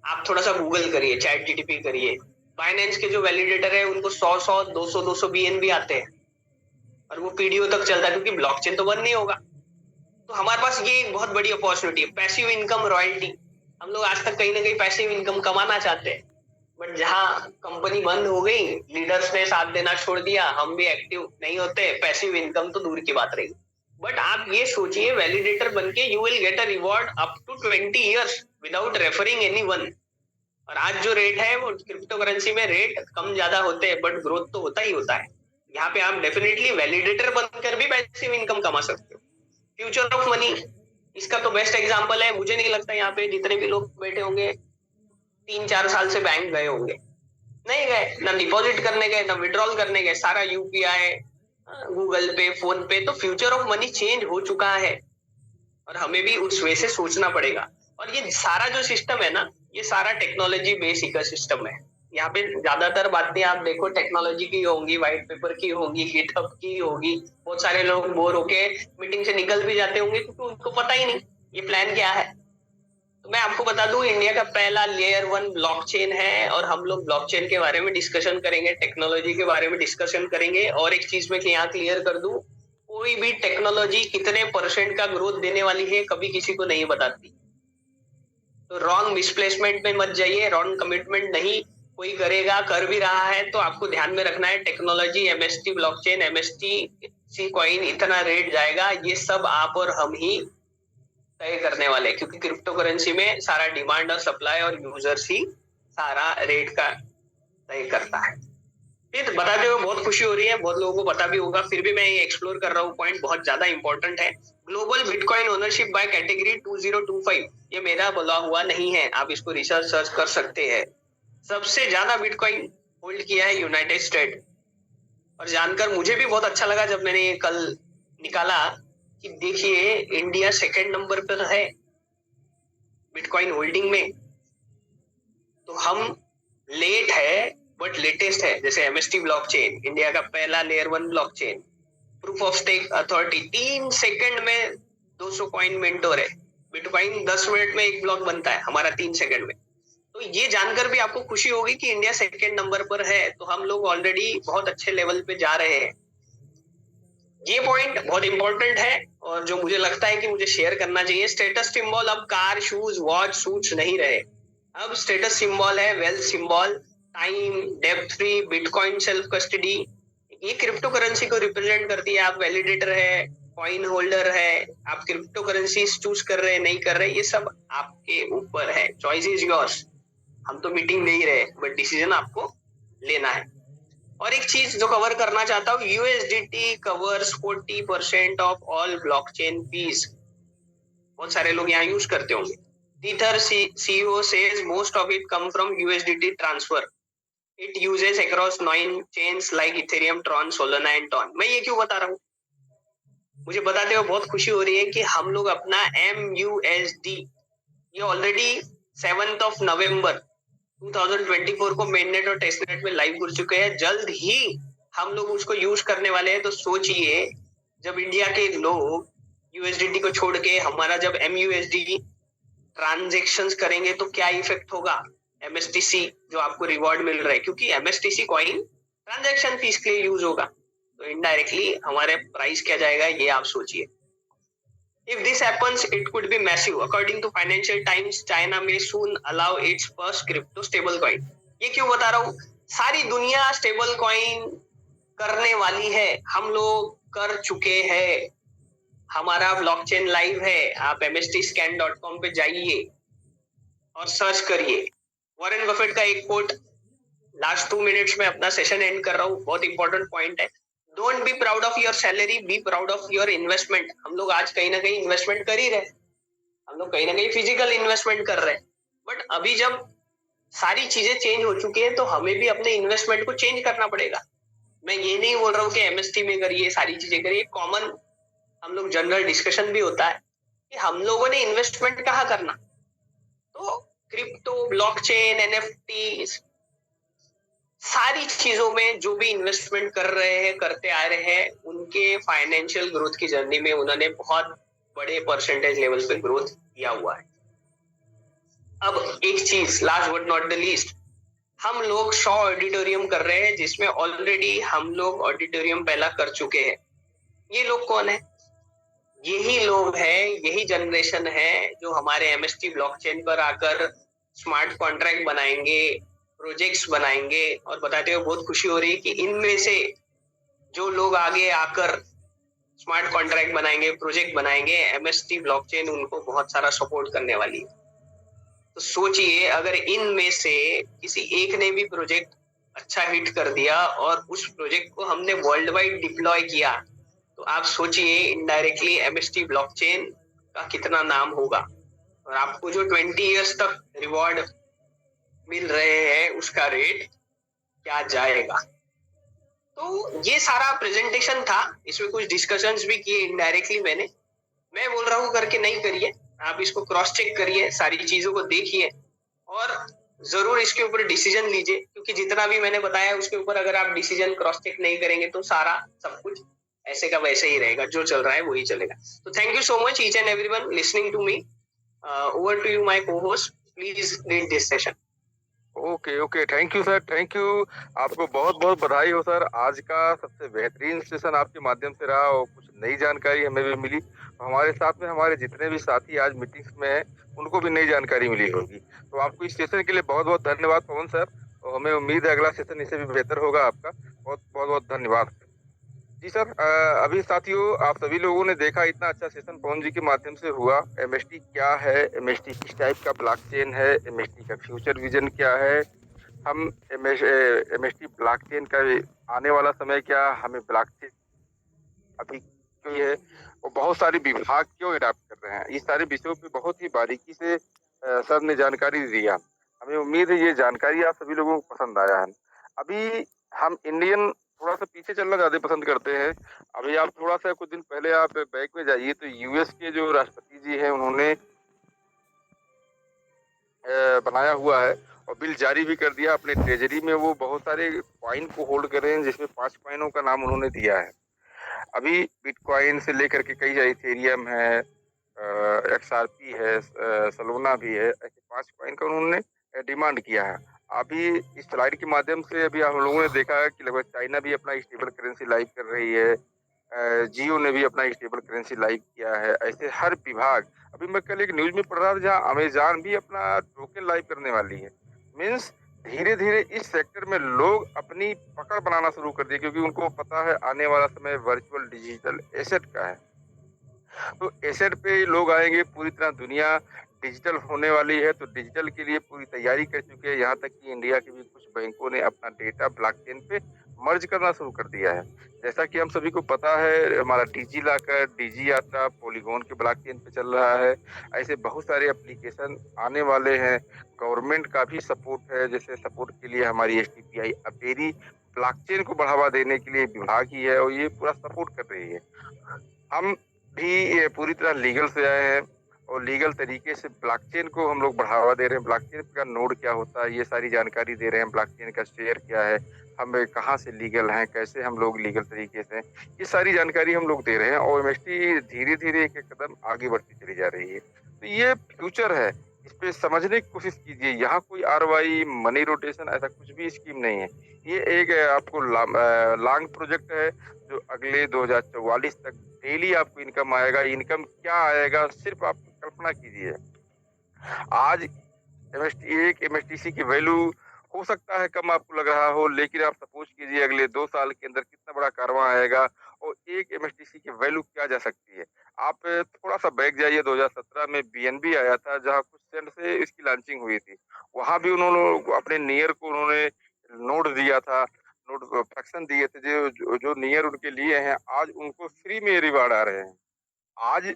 आप थोड़ा सा गूगल करिए, चैट GTP करिए। बाइनेंस के जो वैलिडेटर है उनको 100 200 BNB आते हैं, और वो PDO तक चलता है, क्योंकि ब्लॉकचेन तो बंद नहीं होगा। तो हमारे पास ये एक बहुत बड़ी अपॉर्चुनिटी है, पैसिव इनकम, रॉयल्टी। हम लोग आज तक कहीं ना कहीं पैसिव इनकम कमाना चाहते हैं, बट जहाँ कंपनी बंद हो गई, लीडर्स ने साथ देना छोड़ दिया, हम भी एक्टिव नहीं होते, पैसिव इनकम तो दूर की बात रही। बट आप ये सोचिए, वैलिडेटर बनके you will get a reward up to 20 years without referring anyone. और आज जो रेट है वो क्रिप्टो करेंसी में रेट कम ज्यादा होते हैं, बट ग्रोथ तो होता ही होता है। यहाँ पे आप डेफिनेटली वैलिडेटर बनकर भी पैसिव इनकम कमा सकते हो। फ्यूचर ऑफ मनी, इसका तो बेस्ट एग्जांपल है। मुझे नहीं लगता यहाँ पे जितने भी लोग बैठे होंगे 3-4 साल से बैंक गए होंगे, नहीं गए, ना डिपॉजिट करने गए, ना विड्रॉल करने गए, सारा UPI, गूगल पे, फोन पे। तो फ्यूचर ऑफ मनी चेंज हो चुका है, और हमें भी उस वे से सोचना पड़ेगा। और ये सारा जो सिस्टम है ना, ये सारा टेक्नोलॉजी बेस्ड इकोसिस्टम है। यहाँ पे ज्यादातर बातें आप देखो टेक्नोलॉजी की होंगी, व्हाइट पेपर की होगी, गिटहब की होगी। बहुत सारे लोग बोर होके मीटिंग से निकल भी जाते होंगे, क्योंकि उनको पता ही नहीं ये प्लान क्या है। तो मैं आपको बता दूं, इंडिया का पहला लेयर 1 ब्लॉकचेन है, और हम लोग ब्लॉकचेन के बारे में डिस्कशन करेंगे, टेक्नोलॉजी के बारे में डिस्कशन करेंगे। और एक चीज मैं यहाँ क्लियर कर दूं, कोई भी टेक्नोलॉजी कितने % का ग्रोथ देने वाली है कभी किसी को नहीं बताती। तो रॉन्ग मिसप्लेसमेंट में मत जाइए, रॉन्ग कमिटमेंट नहीं कोई करेगा, कर भी रहा है तो आपको ध्यान में रखना है technology, MST blockchain, MST C coin इतना रेट जाएगा, ये सब आप और हम ही तय करने वाले हैं, क्योंकि क्रिप्टो करेंसी में सारा डिमांड और सप्लाई और यूजर्स ही सारा रेट का तय करता है। फिर बताते हुए बहुत खुशी हो रही है, बहुत लोगों को पता भी होगा, फिर भी मैं ये एक्सप्लोर कर रहा हूँ, पॉइंट बहुत ज्यादा इंपॉर्टेंट है। Global bitcoin ownership by category 2025, ये मेरा बोला हुआ नहीं है, आप इसको रिसर्च सर्च कर सकते हैं। सबसे ज्यादा बिटकॉइन होल्ड किया है यूनाइटेड स्टेट, और जानकर मुझे भी बहुत अच्छा लगा जब मैंने ये कल निकाला कि देखिए इंडिया सेकंड नंबर पर है बिटकॉइन होल्डिंग में। तो हम लेट है बट लेटेस्ट है, जैसे एमएसटी ब्लॉकचेन इंडिया का पहला layer 1 blockchain, proof of stake authority 3 second में 200 कॉइन मिंट हो रहे, बिटकॉइन 10 मिनट में एक ब्लॉक बनता है, हमारा 3 सेकंड में। तो ये जानकर भी आपको खुशी होगी कि इंडिया सेकंड नंबर पर है, तो हम लोग ऑलरेडी बहुत अच्छे लेवल पे जा रहे हैं। ये पॉइंट बहुत इंपॉर्टेंट है और जो मुझे लगता है कि मुझे शेयर करना चाहिए। स्टेटस सिंबल अब कार, शूज, वॉच, सूट्स नहीं रहे, अब स्टेटस सिंबल है wealth symbol, time, depth free, bitcoin self custody. ये क्रिप्टो करेंसी को रिप्रेजेंट करती है। आप वैलिडेटर है, कॉइन होल्डर है, आप क्रिप्टो करेंसी चूज कर रहे हैं नहीं कर रहे, ये सब आपके ऊपर है, चॉइस इज योर्स। हम तो मीटिंग ले ही रहे, बट डिसीजन आपको लेना है। और एक चीज जो कवर करना चाहता हूँ, USDT covers 40% of all blockchain fees. बहुत सारे लोग यहाँ यूज करते होंगे। Tether CEO says most of it come from USDT transfer. It uses across 9 chains like Ethereum, Tron, Solana and Ton. मैं ये क्यों बता रहा हूँ? मुझे बताते हुए बहुत खुशी हो रही है कि हम लोग अपना MUSD ये ऑलरेडी 7 नवंबर 2024 को मेननेट और टेस्टनेट में लाइव कर चुके हैं। जल्द ही हम लोग उसको यूज करने वाले हैं। तो सोचिए जब इंडिया के लोग यूएसडीटी को छोड़ के हमारा जब MUSD ट्रांजेक्शंस करेंगे तो क्या इफेक्ट होगा एमएसटीसी जो आपको रिवॉर्ड मिल रहा है, क्योंकि एमएसटीसी कॉइन ट्रांजैक्शन फीस के लिए यूज होगा, तो इनडायरेक्टली हमारे प्राइस क्या जाएगा ये आप सोचिए। If this happens, it could be massive. According to Financial Times, China may soon allow its first crypto stable coin. ये क्यों बता रहा हूँ? सारी दुनिया स्टेबल कॉइन करने वाली है, हम लोग कर चुके हैं। हमारा ब्लॉकचेन लाइव है, आप mstscan.com पे जाइए और सर्च करिए। वॉरेन बफेट का एक कोट, लास्ट 2 मिनट्स में अपना सेशन एंड कर रहा हूँ, बहुत इंपॉर्टेंट पॉइंट है। Don't be proud of your salary, be proud of your investment. हम लोग आज कहीं ना कहीं इन्वेस्टमेंट कर ही रहे, हम लोग कहीं ना कहीं फिजिकल इन्वेस्टमेंट कर रहे हैं, बट अभी जब सारी चीजें चेंज हो चुकी है तो हमें भी अपने इन्वेस्टमेंट को चेंज करना पड़ेगा। मैं ये नहीं बोल रहा हूँ कि एमएसटी में करिए, सारी चीजें करिए, कॉमन हम लोग जनरल डिस्कशन भी होता है कि हम लोगों ने इन्वेस्टमेंट कहाँ करना। तो क्रिप्टो, ब्लॉकचेन, एनएफटी, सारी चीजों में जो भी इन्वेस्टमेंट कर रहे हैं, करते आ रहे हैं, उनके फाइनेंशियल ग्रोथ की जर्नी में उन्होंने बहुत बड़े परसेंटेज लेवल पे ग्रोथ किया हुआ है। अब एक चीज last but not the least, हम लोग 100 ऑडिटोरियम कर रहे हैं जिसमें ऑलरेडी हम लोग ऑडिटोरियम पहला कर चुके हैं। ये लोग कौन है? यही लोग हैं, यही जनरेशन है जो हमारे एमएसटी ब्लॉकचेन पर आकर स्मार्ट कॉन्ट्रैक्ट बनाएंगे, प्रोजेक्ट्स बनाएंगे। और बताते हुए बहुत खुशी हो रही है कि इनमें से जो लोग आगे आकर स्मार्ट कॉन्ट्रैक्ट बनाएंगे, प्रोजेक्ट बनाएंगे, एमएसटी ब्लॉकचेन उनको बहुत सारा सपोर्ट करने वाली है। तो सोचिए अगर इनमें से किसी एक ने भी प्रोजेक्ट अच्छा हिट कर दिया और उस प्रोजेक्ट को हमने वर्ल्ड वाइड डिप्लॉय किया, तो आप सोचिए इनडायरेक्टली एमएसटी ब्लॉकचेन का कितना नाम होगा, और आपको जो 20 इयर्स तक रिवॉर्ड मिल रहे हैं उसका रेट क्या जाएगा। तो ये सारा प्रेजेंटेशन था, इसमें कुछ डिस्कशंस भी किए इनडायरेक्टली मैंने। मैं बोल रहा हूँ करके नहीं करिए, आप इसको क्रॉस चेक करिए, सारी चीजों को देखिए और जरूर इसके ऊपर डिसीजन लीजिए, क्योंकि जितना भी मैंने बताया उसके ऊपर अगर आप डिसीजन क्रॉस चेक नहीं करेंगे तो सारा सब कुछ ऐसे का वैसे ही रहेगा, जो चल रहा है वही चलेगा। तो thank you so much each and everyone listening to me. Over to you my co-host, please lead this session.
Okay, thank you sir, thank you. आपको बहुत बहुत बधाई हो सर। आज का सबसे बेहतरीन सेशन आपके माध्यम से रहा और कुछ नई जानकारी हमें भी मिली। हमारे साथ में हमारे जितने भी साथी आज मीटिंग्स में हैं उनको भी नई जानकारी मिली होगी। तो आपको इस सेशन के लिए बहुत बहुत धन्यवाद पवन सर, और हमें उम्मीद है अगला सेशन इससे भी बेहतर होगा आपका। बहुत बहुत धन्यवाद। जी सर, अभी साथियों आप सभी लोगों ने देखा इतना अच्छा सेशन पवन जी के माध्यम से हुआ। एमएसटी क्या है? एमएसटी किस टाइप का ब्लॉकचेन है? एमएसटी का फ्यूचर विज़न क्या है? हम एमएसटी ब्लॉकचेन का आने वाला समय क्या? हमें ब्लॉकचेन अभी क्यों है? और बहुत सारे विभाग क्यों अडॉप्ट कर रहे हैं? इस सारे विषयों पे बहुत ही बारीकी से सर ने जानकारी दिया। हमें उम्मीद है ये जानकारी आप सभी लोगों को पसंद आया है। अभी हम इंडियन थोड़ा-सा पीछे चलना ज़्यादा पसंद करते हैं। अभी आप थोड़ा-सा कुछ दिन पहले आप बैक में जाइए तो यूएस के जो राष्ट्रपति जी हैं उन्होंने बनाया हुआ है और बिल जारी भी कर दिया। अपने ट्रेज़री में वो बहुत सारे कॉइन को होल्ड कर रहे हैं जिसमें 5 कॉइनों का नाम उन्होंने दिया है। अभी बिटकॉइन से लेकर के कई सारे इथेरियम है, एक्सआरपी है, सोलोना भी है, ऐसे 5 कॉइन का उन्होंने डिमांड किया है। अभी इस स्लाइड के माध्यम से अभी हम लोगों ने देखा है कि लगभग चाइना भी अपना स्टेबल करेंसी लाइव कर रही है। जियो ने भी अपना स्टेबल करेंसी लाइव किया है। ऐसे हर विभाग, अभी मैं कल एक न्यूज़ में पढ़ रहा था जहाँ अमेज़न भी अपना टोकन लाइव करने वाली है। मीन्स धीरे-धीरे इस सेक्टर में लोग अपनी पकड़ बनाना शुरू कर दिए क्योंकि उनको पता है आने वाला समय वर्चुअल डिजिटल एसेट का है। तो एसेट पे लोग आएँगे, पूरी तरह दुनिया डिजिटल होने वाली है, तो डिजिटल के लिए पूरी तैयारी कर चुके हैं। यहाँ तक कि इंडिया के भी कुछ बैंकों ने अपना डेटा ब्लॉकचेन पे मर्ज करना शुरू कर दिया है। जैसा कि हम सभी को पता है, हमारा डिजी लॉकर, डिजी यात्रा पॉलीगॉन के ब्लॉकचेन पे चल रहा है। ऐसे बहुत सारे एप्लीकेशन आने वाले हैं। गवर्नमेंट का भी सपोर्ट है, जैसे सपोर्ट के लिए हमारी एसटीपीआई अपेरी ब्लॉकचेन को बढ़ावा देने के लिए विभाग ही है और ये पूरा सपोर्ट कर रही है। हम भी ये पूरी तरह लीगल से आए हैं और लीगल तरीके से ब्लॉकचेन को हम लोग बढ़ावा दे रहे हैं। ब्लॉकचेन का नोड क्या होता है, ये सारी जानकारी दे रहे हैं। ब्लॉकचेन का शेयर क्या है, हम कहाँ से लीगल हैं, कैसे हम लोग लीगल तरीके से, ये सारी जानकारी हम लोग दे रहे हैं और एमएसटी धीरे-धीरे एक-एक कदम आगे बढ़ती चली जा रही है। तो ये फ्यूचर है, इस पे समझने की कोशिश कीजिए। यहाँ कोई आरओआई, मनी रोटेशन ऐसा कुछ भी स्कीम नहीं है। ये एक आपको लॉन्ग प्रोजेक्ट है जो अगले 2044 तक डेली आपको इनकम आएगा। इनकम क्या आएगा सिर्फ आप कल्पना कीजिए। आज एक एमएसटीसी की वैल्यू हो सकता है कम आपको लग रहा हो, लेकिन आप सपोज कीजिए अगले 2 साल के अंदर कितना बड़ा कारवां आएगा और एक एमएसटीसी की वैल्यू क्या जा सकती है। आप थोड़ा सा बैक जाइए, 2017 में बीएनबी आया था जहां कुछ सेंट से इसकी लॉन्चिंग हुई थी। वहां भी उन्होंने अपने नियर को उन्होंने नोट दिया था, नोट फ्रैक्शन दिए थे। जो नियर उनके लिए हैं आज उनको फ्री में रिवार्ड आ रहे हैं। आज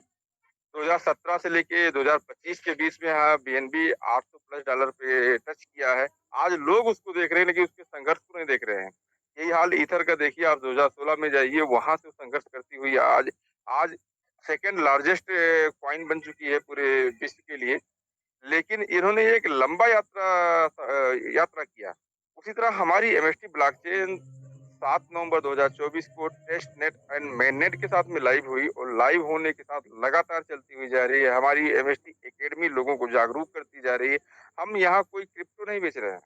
2017 से लेके 2025 के बीच में हाँ, बीएनबी $800+ पे टच किया है। आज लोग उसको देख रहे हैं लेकिन उसके संघर्ष को नहीं देख रहे हैं। यही हाल ईथर का देखिए, आप 2016 में जाइए, वहाँ से संघर्ष करती हुई आज आज सेकंड लार्जेस्ट कॉइन बन चुकी है पूरे विश्व के लिए। लेकिन इन्होंने एक लंबा यात्रा किया। उसी तरह हमारी एमएसटी ब्लॉकचेन 7 नवंबर 2024 को test net and main net के साथ में लाइव हुई और लाइव होने के साथ लगातार चलती हुई जा रही है। हमारी एमएसटी एकेडमी लोगों को जागरूक करती जा रही है। हम यहाँ कोई क्रिप्टो नहीं बेच रहे हैं।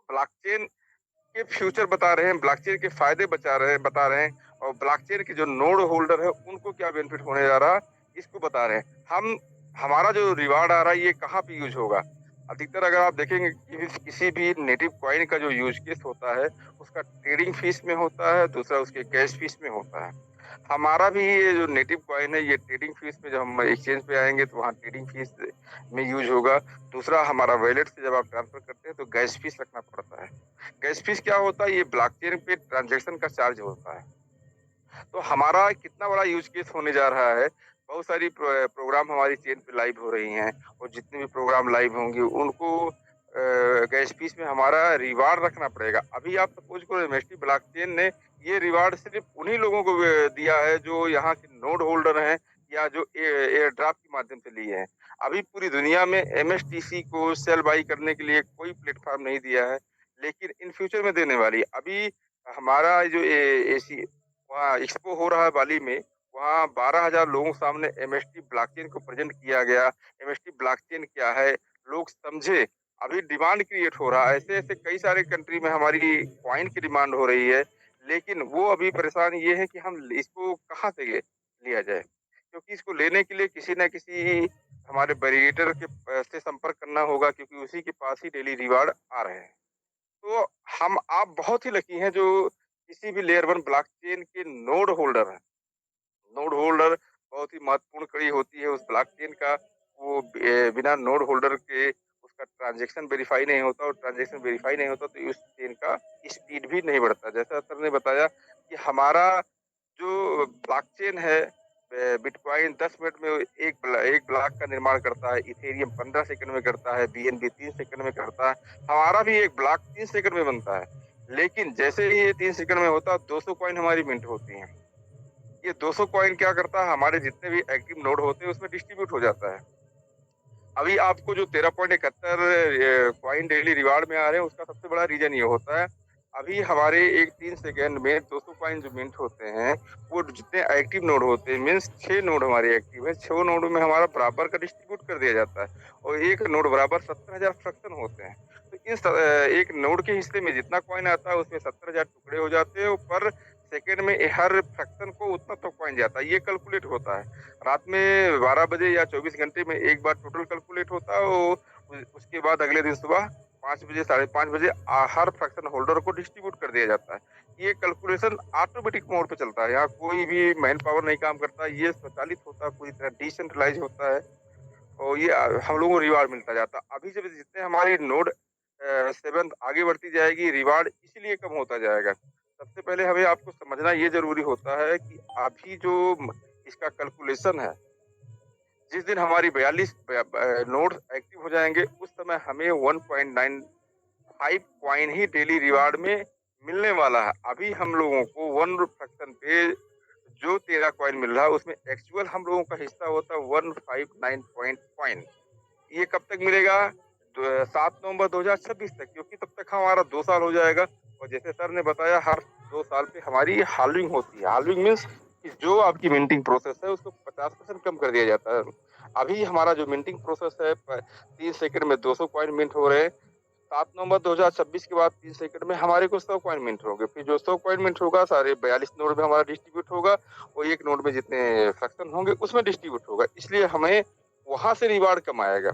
ब्लॉकचेन के फ्यूचर बता रहे हैं, ब्लॉकचेन के फायदे बता रहे हैं और ब्लॉकचेन के जो नोड होल्डर है उनको क्या बेनिफिट होने जा रहा है इसको बता रहे हैं। हम हमारा जो रिवार्ड आ रहा है ये कहाँ पे यूज होगा? अधिकतर अगर आप देखेंगे कि किसी भी नेटिव कॉइन का जो यूज केस होता है उसका ट्रेडिंग फीस में होता है, दूसरा उसके गैस फीस में होता है। हमारा भी ये जो नेटिव कॉइन है ये ट्रेडिंग फीस में, जब हम एक्सचेंज पे आएंगे तो वहाँ ट्रेडिंग फीस में यूज होगा। दूसरा हमारा वॉलेट से जब आप ट्रांसफर करते हैं तो गैस फीस रखना पड़ता है। गैस फीस क्या होता है? ये ब्लॉकचेन पे ट्रांजैक्शन का चार्ज होता है। तो हमारा कितना बड़ा यूज़ केस होने जा रहा है। बहुत सारी प्रोग्राम हमारी चेन पे लाइव हो रही हैं और जितने भी प्रोग्राम लाइव होंगे उनको गैस फीस में हमारा रिवार्ड रखना पड़ेगा। अभी आप सपोज़ करो एमएसटी ब्लॉकचेन ने ये रिवार्ड सिर्फ़ उन्हीं लोगों को दिया है जो यहाँ के नोड होल्डर हैं या जो एयर ड्रॉप के माध्यम से लिए हैं। अभी पूरी दुनिया में एमएसटीसी को सेल बाई करने के लिए कोई प्लेटफ़ॉर्म नहीं दिया है, लेकिन इन फ्यूचर में देने वाली है। अभी हमारा जो ए एसी वहाँ एक्सपो हो रहा है बाली में, वहाँ 12,000 लोगों के सामने एमएसटी ब्लॉकचेन को प्रेज़ेंट किया गया। एमएसटी ब्लॉकचेन क्या है, लोग समझे। अभी डिमांड क्रिएट हो रहा है। ऐसे-ऐसे कई सारे कंट्री में हमारी कॉइन की डिमांड हो रही है, लेकिन वो अभी परेशान ये है कि हम इसको कहाँ से लिया जाए? क्योंकि इसको लेने के लिए किसी न किसी हमारे वैलिडेटर के से संपर्क करना होगा क्योंकि उसी के पास ही डेली रिवार्ड आ रहे हैं। तो हम आप बहुत ही लकी हैं जो किसी भी लेयर 1 ब्लॉकचेन के नोड होल्डर हैं। नोड होल्डर बहुत ही महत्वपूर्ण कड़ी होती है उस ब्लॉकचेन का। वो बिना नोड होल्डर के उसका ट्रांजैक्शन वेरीफाई नहीं होता, और ट्रांजैक्शन वेरीफाई नहीं होता तो उस चेन का स्पीड भी नहीं बढ़ता। जैसा सर ने बताया कि हमारा जो ब्लॉकचेन है, बिटकॉइन 10 मिनट में एक ब्लॉक का निर्माण करता है, इथेरियम 15 सेकंड में करता है, बीएनबी 3 सेकंड में करता है। हमारा भी एक ब्लॉक 3 सेकंड में बनता है। लेकिन जैसे ही ये 3 सेकंड में होता है, 200 कॉइन हमारी मिंट होती हैं। ये 200 कॉइन क्या करता है, हमारे जितने भी एक्टिव नोड होते हैं उसमें डिस्ट्रीब्यूट हो जाता है। अभी आपको जो 13.71 कॉइन डेली रिवार्ड में आ रहे हैं, उसका सबसे बड़ा रीजन ये होता है, अभी हमारे एक 3 सेकंड में 200 कॉइन जो मिंट होते हैं, वो जितने एक्टिव नोड होते हैं, मीन्स 6 नोड हमारे एक्टिव है, 6 नोड में हमारा बराबर का डिस्ट्रीब्यूट कर दिया जाता है, और एक नोड बराबर 70,000 फ्रैक्शन होते हैं। तो एक नोड के हिस्से में जितना कॉइन आता है उसमें 70,000 टुकड़े हो जाते हैं, और पर सेकंड में हर फ्रैक्शन को उतना तो कॉइन जाता है, ये कैलकुलेट होता है। रात में 12 बजे या 24 घंटे में एक बार टोटल कैलकुलेट होता है, उसके बाद अगले दिन सुबह 5 बजे, साढ़े 5 बजे हर फ्रैक्शन होल्डर को डिस्ट्रीब्यूट कर दिया जाता है। ये कैलकुलेशन ऑटोमेटिक मोड पे चलता है, यहाँ कोई भी मैन पावर नहीं काम करता, ये स्वचालित होता है, पूरी तरह डिसेंट्रलाइज होता है, और ये हम लोगों को रिवार्ड मिलता जाता है। अभी जब जितने हमारी नोड 7 आगे बढ़ती जाएगी, रिवार्ड इसलिए कम होता जाएगा। सबसे पहले हमें आपको समझना ये ज़रूरी होता है कि अभी जो इसका कैलकुलेशन है, जिस दिन हमारी 42 नोड्स एक्टिव हो जाएँगे, उस समय हमें 1.95 कॉइन ही डेली रिवार्ड में मिलने वाला है। अभी हम लोगों को 1 फ्रैक्शन पे जो 13 कॉइन मिल रहा है, उसमें एक्चुअल हम लोगों का हिस्सा होता है 159 पॉइंट कॉइन। ये कब तक मिलेगा? 7 नवंबर 2026 तक, क्योंकि तब तक हमारा 2 साल हो जाएगा। और जैसे सर ने बताया, हर 2 साल पे हमारी हाल्विंग होती है। हाल्विंग मीन्स कि जो आपकी मिंटिंग प्रोसेस है उसको 50% कम कर दिया जाता है। अभी हमारा जो मिंटिंग प्रोसेस है, 3 सेकंड में 200 कॉइन मिंट हो रहे हैं। 7 नवंबर 2026 के बाद 3 सेकंड में हमारे को 100 कॉइन मिंट होंगे। फिर जो 100 कॉइन मिंट होगा, सारे 42 नोड में हमारा डिस्ट्रीब्यूट होगा, और एक नोड में जितने फ्रैक्शन होंगे उसमें डिस्ट्रीब्यूट होगा। इसलिए हमें वहां से रिवार्ड कम आएगा।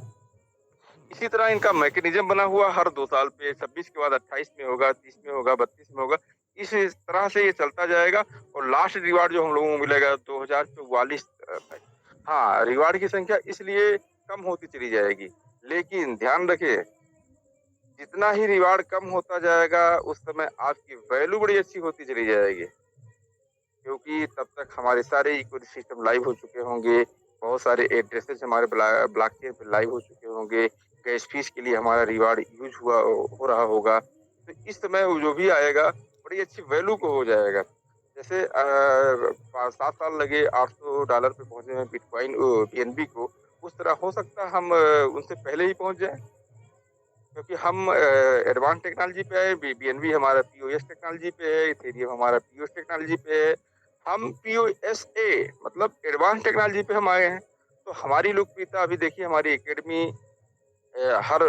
इसी तरह इनका मैकेनिज्म बना हुआ, हर 2 साल पे 26 के बाद 28 में होगा, 30 में होगा, 32 में होगा। इस तरह से ये चलता जाएगा, और लास्ट रिवार्ड जो हम लोगों को मिलेगा 2044 तक। हाँ, रिवार्ड की संख्या इसलिए कम होती चली जाएगी, लेकिन ध्यान रखिए, जितना ही रिवार्ड कम होता जाएगा, उस समय आपकी वैल्यू बड़ी अच्छी होती चली जाएगी, क्योंकि तब तक हमारे सारे इकोसिस्टम लाइव हो चुके होंगे, बहुत सारे एड्रेसेस हमारे ब्लॉकचेन पे लाइव हो चुके होंगे, गैस फीस के लिए हमारा रिवार्ड यूज हो रहा होगा। तो इस समय वो जो भी आएगा, बड़ी अच्छी वैल्यू को हो जाएगा। जैसे 7 साल लगे $800 पे पहुंचने में बिटकॉइन बीएनबी को, उस तरह हो सकता है हम उनसे पहले ही पहुंच जाए, क्योंकि हम एडवांस टेक्नोलॉजी पे है, बीएनबी हमारा पीओएस टेक्नोलॉजी पे है, इथेरियम हमारा पीओएस टेक्नोलॉजी पे है। हम पीओएसए मतलब एडवांस टेक्नोलॉजी पे हम आए हैं। तो हमारी लोकप्रियता अभी देखिए, हमारी एकेडमी हर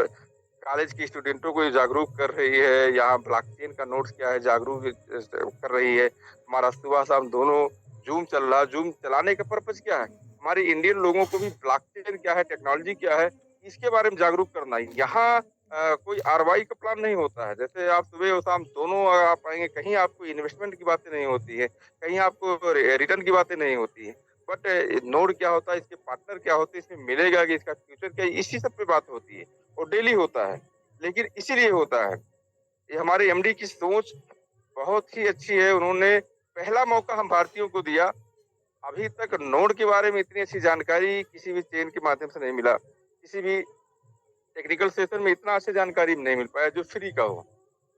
कॉलेज के स्टूडेंटों को जागरूक कर रही है, यहाँ ब्लॉकचेन का नोट्स क्या है जागरूक कर रही है। हमारा सुबह शाम दोनों जूम चल रहा है। जूम चलाने का पर्पज क्या है? हमारे इंडियन लोगों को भी ब्लॉकचेन क्या है, टेक्नोलॉजी क्या है, इसके बारे में जागरूक करना है। यहाँ कोई आरवाई का प्लान नहीं होता है। जैसे आप सुबह और शाम दोनों आप पाएंगे, कहीं आपको इन्वेस्टमेंट की बातें नहीं होती है, कहीं आपको रिटर्न की बातें नहीं होती है। बट नोड क्या होता है, इसके पार्टनर क्या होते हैं, इसमें मिलेगा कि इसका फ्यूचर क्या है, इसी सब पे बात होती है, और डेली होता है। लेकिन इसीलिए होता है, ये हमारे एमडी की सोच बहुत ही अच्छी है। उन्होंने पहला मौका हम भारतीयों को दिया। अभी तक नोड के बारे में इतनी अच्छी जानकारी किसी भी चेन के माध्यम से नहीं मिला, किसी भी टेक्निकल सेशन में इतना अच्छी जानकारी नहीं मिल पाया जो फ्री का हो।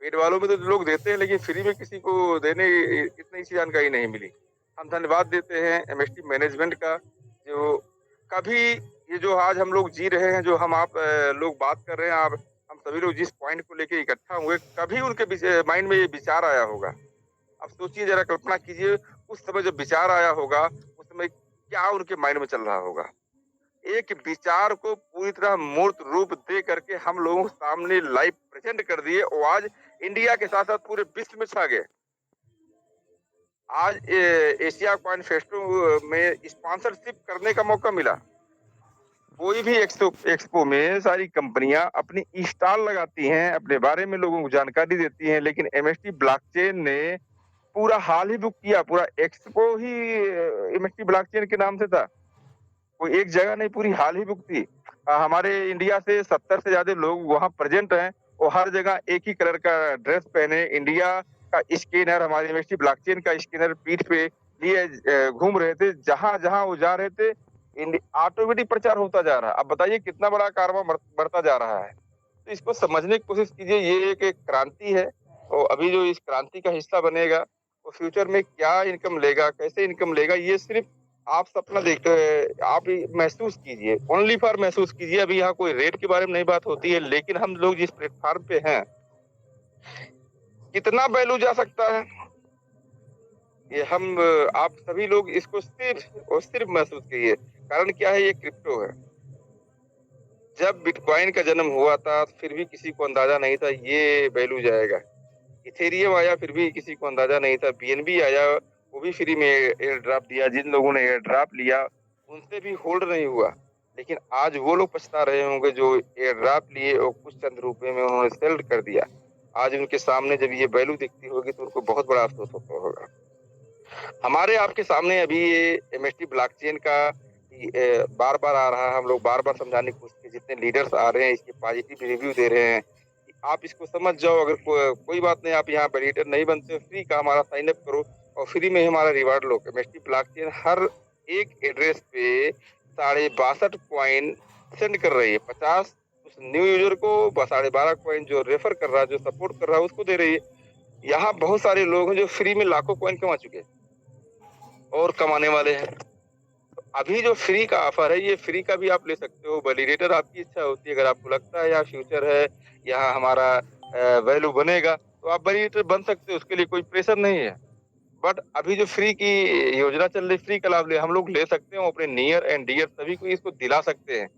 पेड वालों में तो लोग देते हैं, लेकिन फ्री में किसी को देने इतनी अच्छी जानकारी नहीं मिली। हम धन्यवाद देते हैं एमएसटी मैनेजमेंट का, जो कभी ये जो आज हम लोग जी रहे हैं, जो हम आप लोग बात कर रहे हैं, आप हम सभी लोग जिस पॉइंट को लेके इकट्ठा हुए, कभी उनके माइंड में ये विचार आया होगा? अब सोचिए, जरा कल्पना कीजिए, उस समय जब विचार आया होगा, उस समय क्या उनके माइंड में चल रहा होगा। एक विचार को पूरी तरह मूर्त रूप दे करके हम लोगों के सामने लाइव प्रेजेंट कर दिए, और आज इंडिया के साथ साथ पूरे विश्व में छा गए। आज एशिया कॉइन फेस्टिवल में स्पॉन्सरशिप करने का मौका मिला। कोई भी एक्सपो में सारी कंपनियां अपनी स्टॉल लगाती हैं, अपने बारे में लोगों को जानकारी देती हैं, लेकिन एमएसटी ब्लॉकचेन ने पूरा हाल ही बुक किया, पूरा एक्सपो ही एमएसटी ब्लॉकचेन के नाम से था। कोई एक जगह नहीं, पूरी हाल ही बुक थी। हमारे इंडिया से 70 से ज्यादा लोग वहाँ प्रेजेंट हैं, वो हर जगह एक ही कलर का ड्रेस पहने, इंडिया का स्कैनर, हमारी यूनिवर्सिटी ब्लॉकचेन का स्कैनर पीठ पे लिए घूम रहे थे। जहाँ-जहाँ वो जा रहे थे, ऑटोमेटिक प्रचार होता जा रहा है। अब बताइए कितना बड़ा कारवां बढ़ता जा रहा है। तो इसको समझने की कोशिश कीजिए, ये एक क्रांति है और अभी जो इस क्रांति का हिस्सा बनेगा, वो फ्यूचर में क्या इनकम लेगा, कैसे इनकम लेगा, ये सिर्फ आप सपना देख आप ही महसूस कीजिए, ओनली फॉर महसूस कीजिए। अभी यहाँ कोई रेट के बारे में नहीं बात होती है, लेकिन हम लोग जिस प्लेटफॉर्म पे हैं, कितना वैल्यू जा सकता है, ये हम आप सभी लोग इसको सिर्फ और सिर्फ महसूस कीजिए। कारण क्या है, ये क्रिप्टो है। जब बिटकॉइन का जन्म हुआ था, फिर भी किसी को अंदाजा नहीं था ये वैल्यू जाएगा। इथेरियम आया, फिर भी किसी को अंदाजा नहीं था। बीएनबी आया, वो भी फ्री में एयर ड्रॉप दिया। जिन लोगों ने एयर ड्रॉप लिया, उनसे भी होल्ड नहीं हुआ। लेकिन आज वो लोग पछता रहे होंगे जो एयर ड्रॉप लिए और कुछ चंद रुपए में उन्होंने सेल कर दिया। आज उनके सामने जब ये वैल्यू दिखती होगी तो उनको बहुत बड़ा अफसोस होता होगा। हमारे आपके सामने अभी ये एमएसटी ब्लॉकचेन का बार-बार आ रहा है। हम लोग बार-बार समझाने की कोशिश की, जितने लीडर्स आ रहे हैं इसके पॉजिटिव रिव्यू दे रहे हैं कि आप इसको समझ जाओ। अगर कोई बात नहीं, आप यहाँ पे लीडर नहीं बनते, फ्री का हमारा साइन अप करो और फ्री में ही हमारा रिवार्ड लो। एमएसटी ब्लॉकचेन हर एक एड्रेस पे 62.5 कॉइन सेंड कर रही है। 50 उस न्यू यूजर को, 12.5 कॉइन जो रेफर कर रहा है, जो सपोर्ट कर रहा है, उसको दे रही है। यहाँ बहुत सारे लोग हैं जो फ्री में लाखों कॉइन कमा चुके हैं और कमाने वाले हैं। तो अभी जो फ्री का ऑफर है, ये फ्री का भी आप ले सकते हो। वैलिडेटर आपकी इच्छा होती है, अगर आपको लगता है यहाँ फ्यूचर है, यहाँ हमारा वैल्यू बनेगा, तो आप वैलिडेटर बन सकते हो, उसके लिए कोई प्रेशर नहीं है। बट अभी जो फ्री की योजना चल रही, फ्री का लाभ ले हम लोग ले सकते हो, अपने नियर एंड डियर सभी को इसको दिला सकते हैं।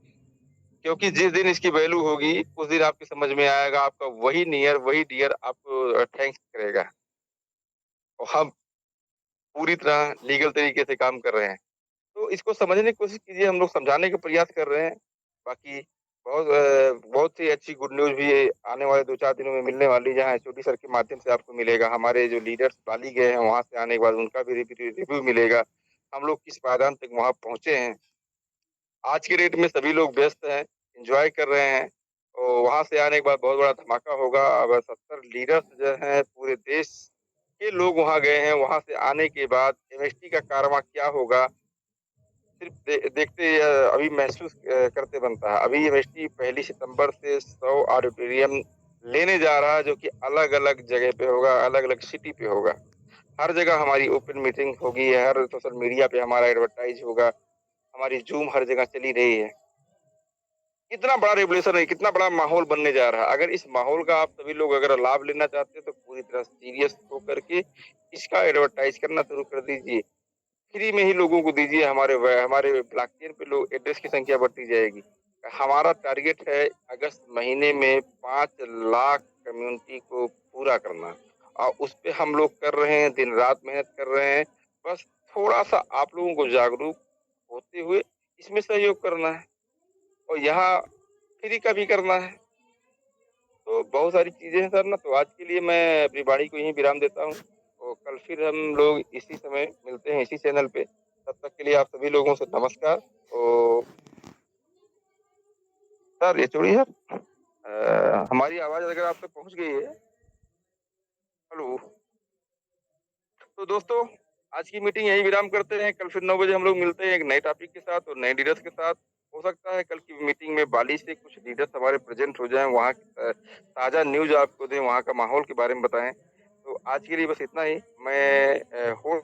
क्योंकि जिस दिन इसकी वैल्यू होगी, उस दिन आपकी समझ में आएगा, आपका वही नियर, वही डियर आपको थैंक्स करेगा। और हम पूरी तरह लीगल तरीके से काम कर रहे हैं। तो इसको समझने की कोशिश कीजिए, हम लोग समझाने का प्रयास कर रहे हैं। बाकी बहुत सी अच्छी गुड न्यूज़ भी आने वाले 2-4 दिनों में मिलने वाली है, जहाँ एचओडी सर के माध्यम से आपको मिलेगा। हमारे जो लीडर्स बाली गए हैं, वहाँ से आने के बाद उनका भी रिव्यू मिलेगा। हम लोग किस पायदान तक वहाँ पहुँचे हैं। आज की डेट में सभी लोग व्यस्त हैं, एन्जॉय कर रहे हैं और वहाँ से आने के बाद बहुत बड़ा धमाका होगा। अब 70 लीडर्स जो हैं पूरे देश के लोग वहाँ गए हैं। वहाँ से आने के बाद एमएसटी का कारवां क्या होगा, सिर्फ देखते अभी महसूस करते बनता है। अभी यूनिवर्सिटी 1 सितंबर से 100 ऑडिटोरियम लेने जा रहा है, जो कि अलग-अलग जगह पे होगा, अलग-अलग सिटी पे होगा। हर जगह हमारी ओपन मीटिंग होगी, हर सोशल मीडिया पे हमारा एडवर्टाइज होगा, हमारी जूम हर जगह चली रही है। कितना बड़ा रेवोल्यूशन है, कितना बड़ा माहौल बनने जा रहा है। अगर इस माहौल का आप सभी लोग अगर लाभ लेना चाहते हैं, तो पूरी तरह सीरियस होकर के इसका एडवर्टाइज करना शुरू कर दीजिए। फ्री में ही लोगों को दीजिए। हमारे ब्लॉकचेन पे लोग एड्रेस की संख्या बढ़ती जाएगी। हमारा टारगेट है अगस्त महीने में 5 लाख कम्युनिटी को पूरा करना और उस पे हम लोग कर रहे हैं, दिन रात मेहनत कर रहे हैं। बस थोड़ा-सा आप लोगों को जागरूक होते हुए इसमें सहयोग करना है और यहाँ फ्री का भी करना है। तो बहुत सारी चीज़ें हैं सर ना, तो आज के लिए मैं अपनी वाणी को यहीं विराम देता हूँ और कल फिर हम लोग इसी समय मिलते हैं इसी चैनल पे। तब तक के लिए आप सभी लोगों से नमस्कार। तो सर ये छोड़िए सर, हमारी आवाज़ अगर आप तक पहुँच गई है, हेलो, तो दोस्तों आज की मीटिंग यहीं विराम करते हैं। कल फिर 9 बजे हम लोग मिलते हैं एक नए टॉपिक के साथ और नए लीडर्स के साथ। हो सकता है कल की मीटिंग में बाली से कुछ लीडर्स हमारे प्रेजेंट हो जाएँ, वहाँ की ताज़ा न्यूज़ आपको दें, वहाँ का माहौल के बारे में बताएँ। तो आज के लिए बस इतना ही। मैं होल्ड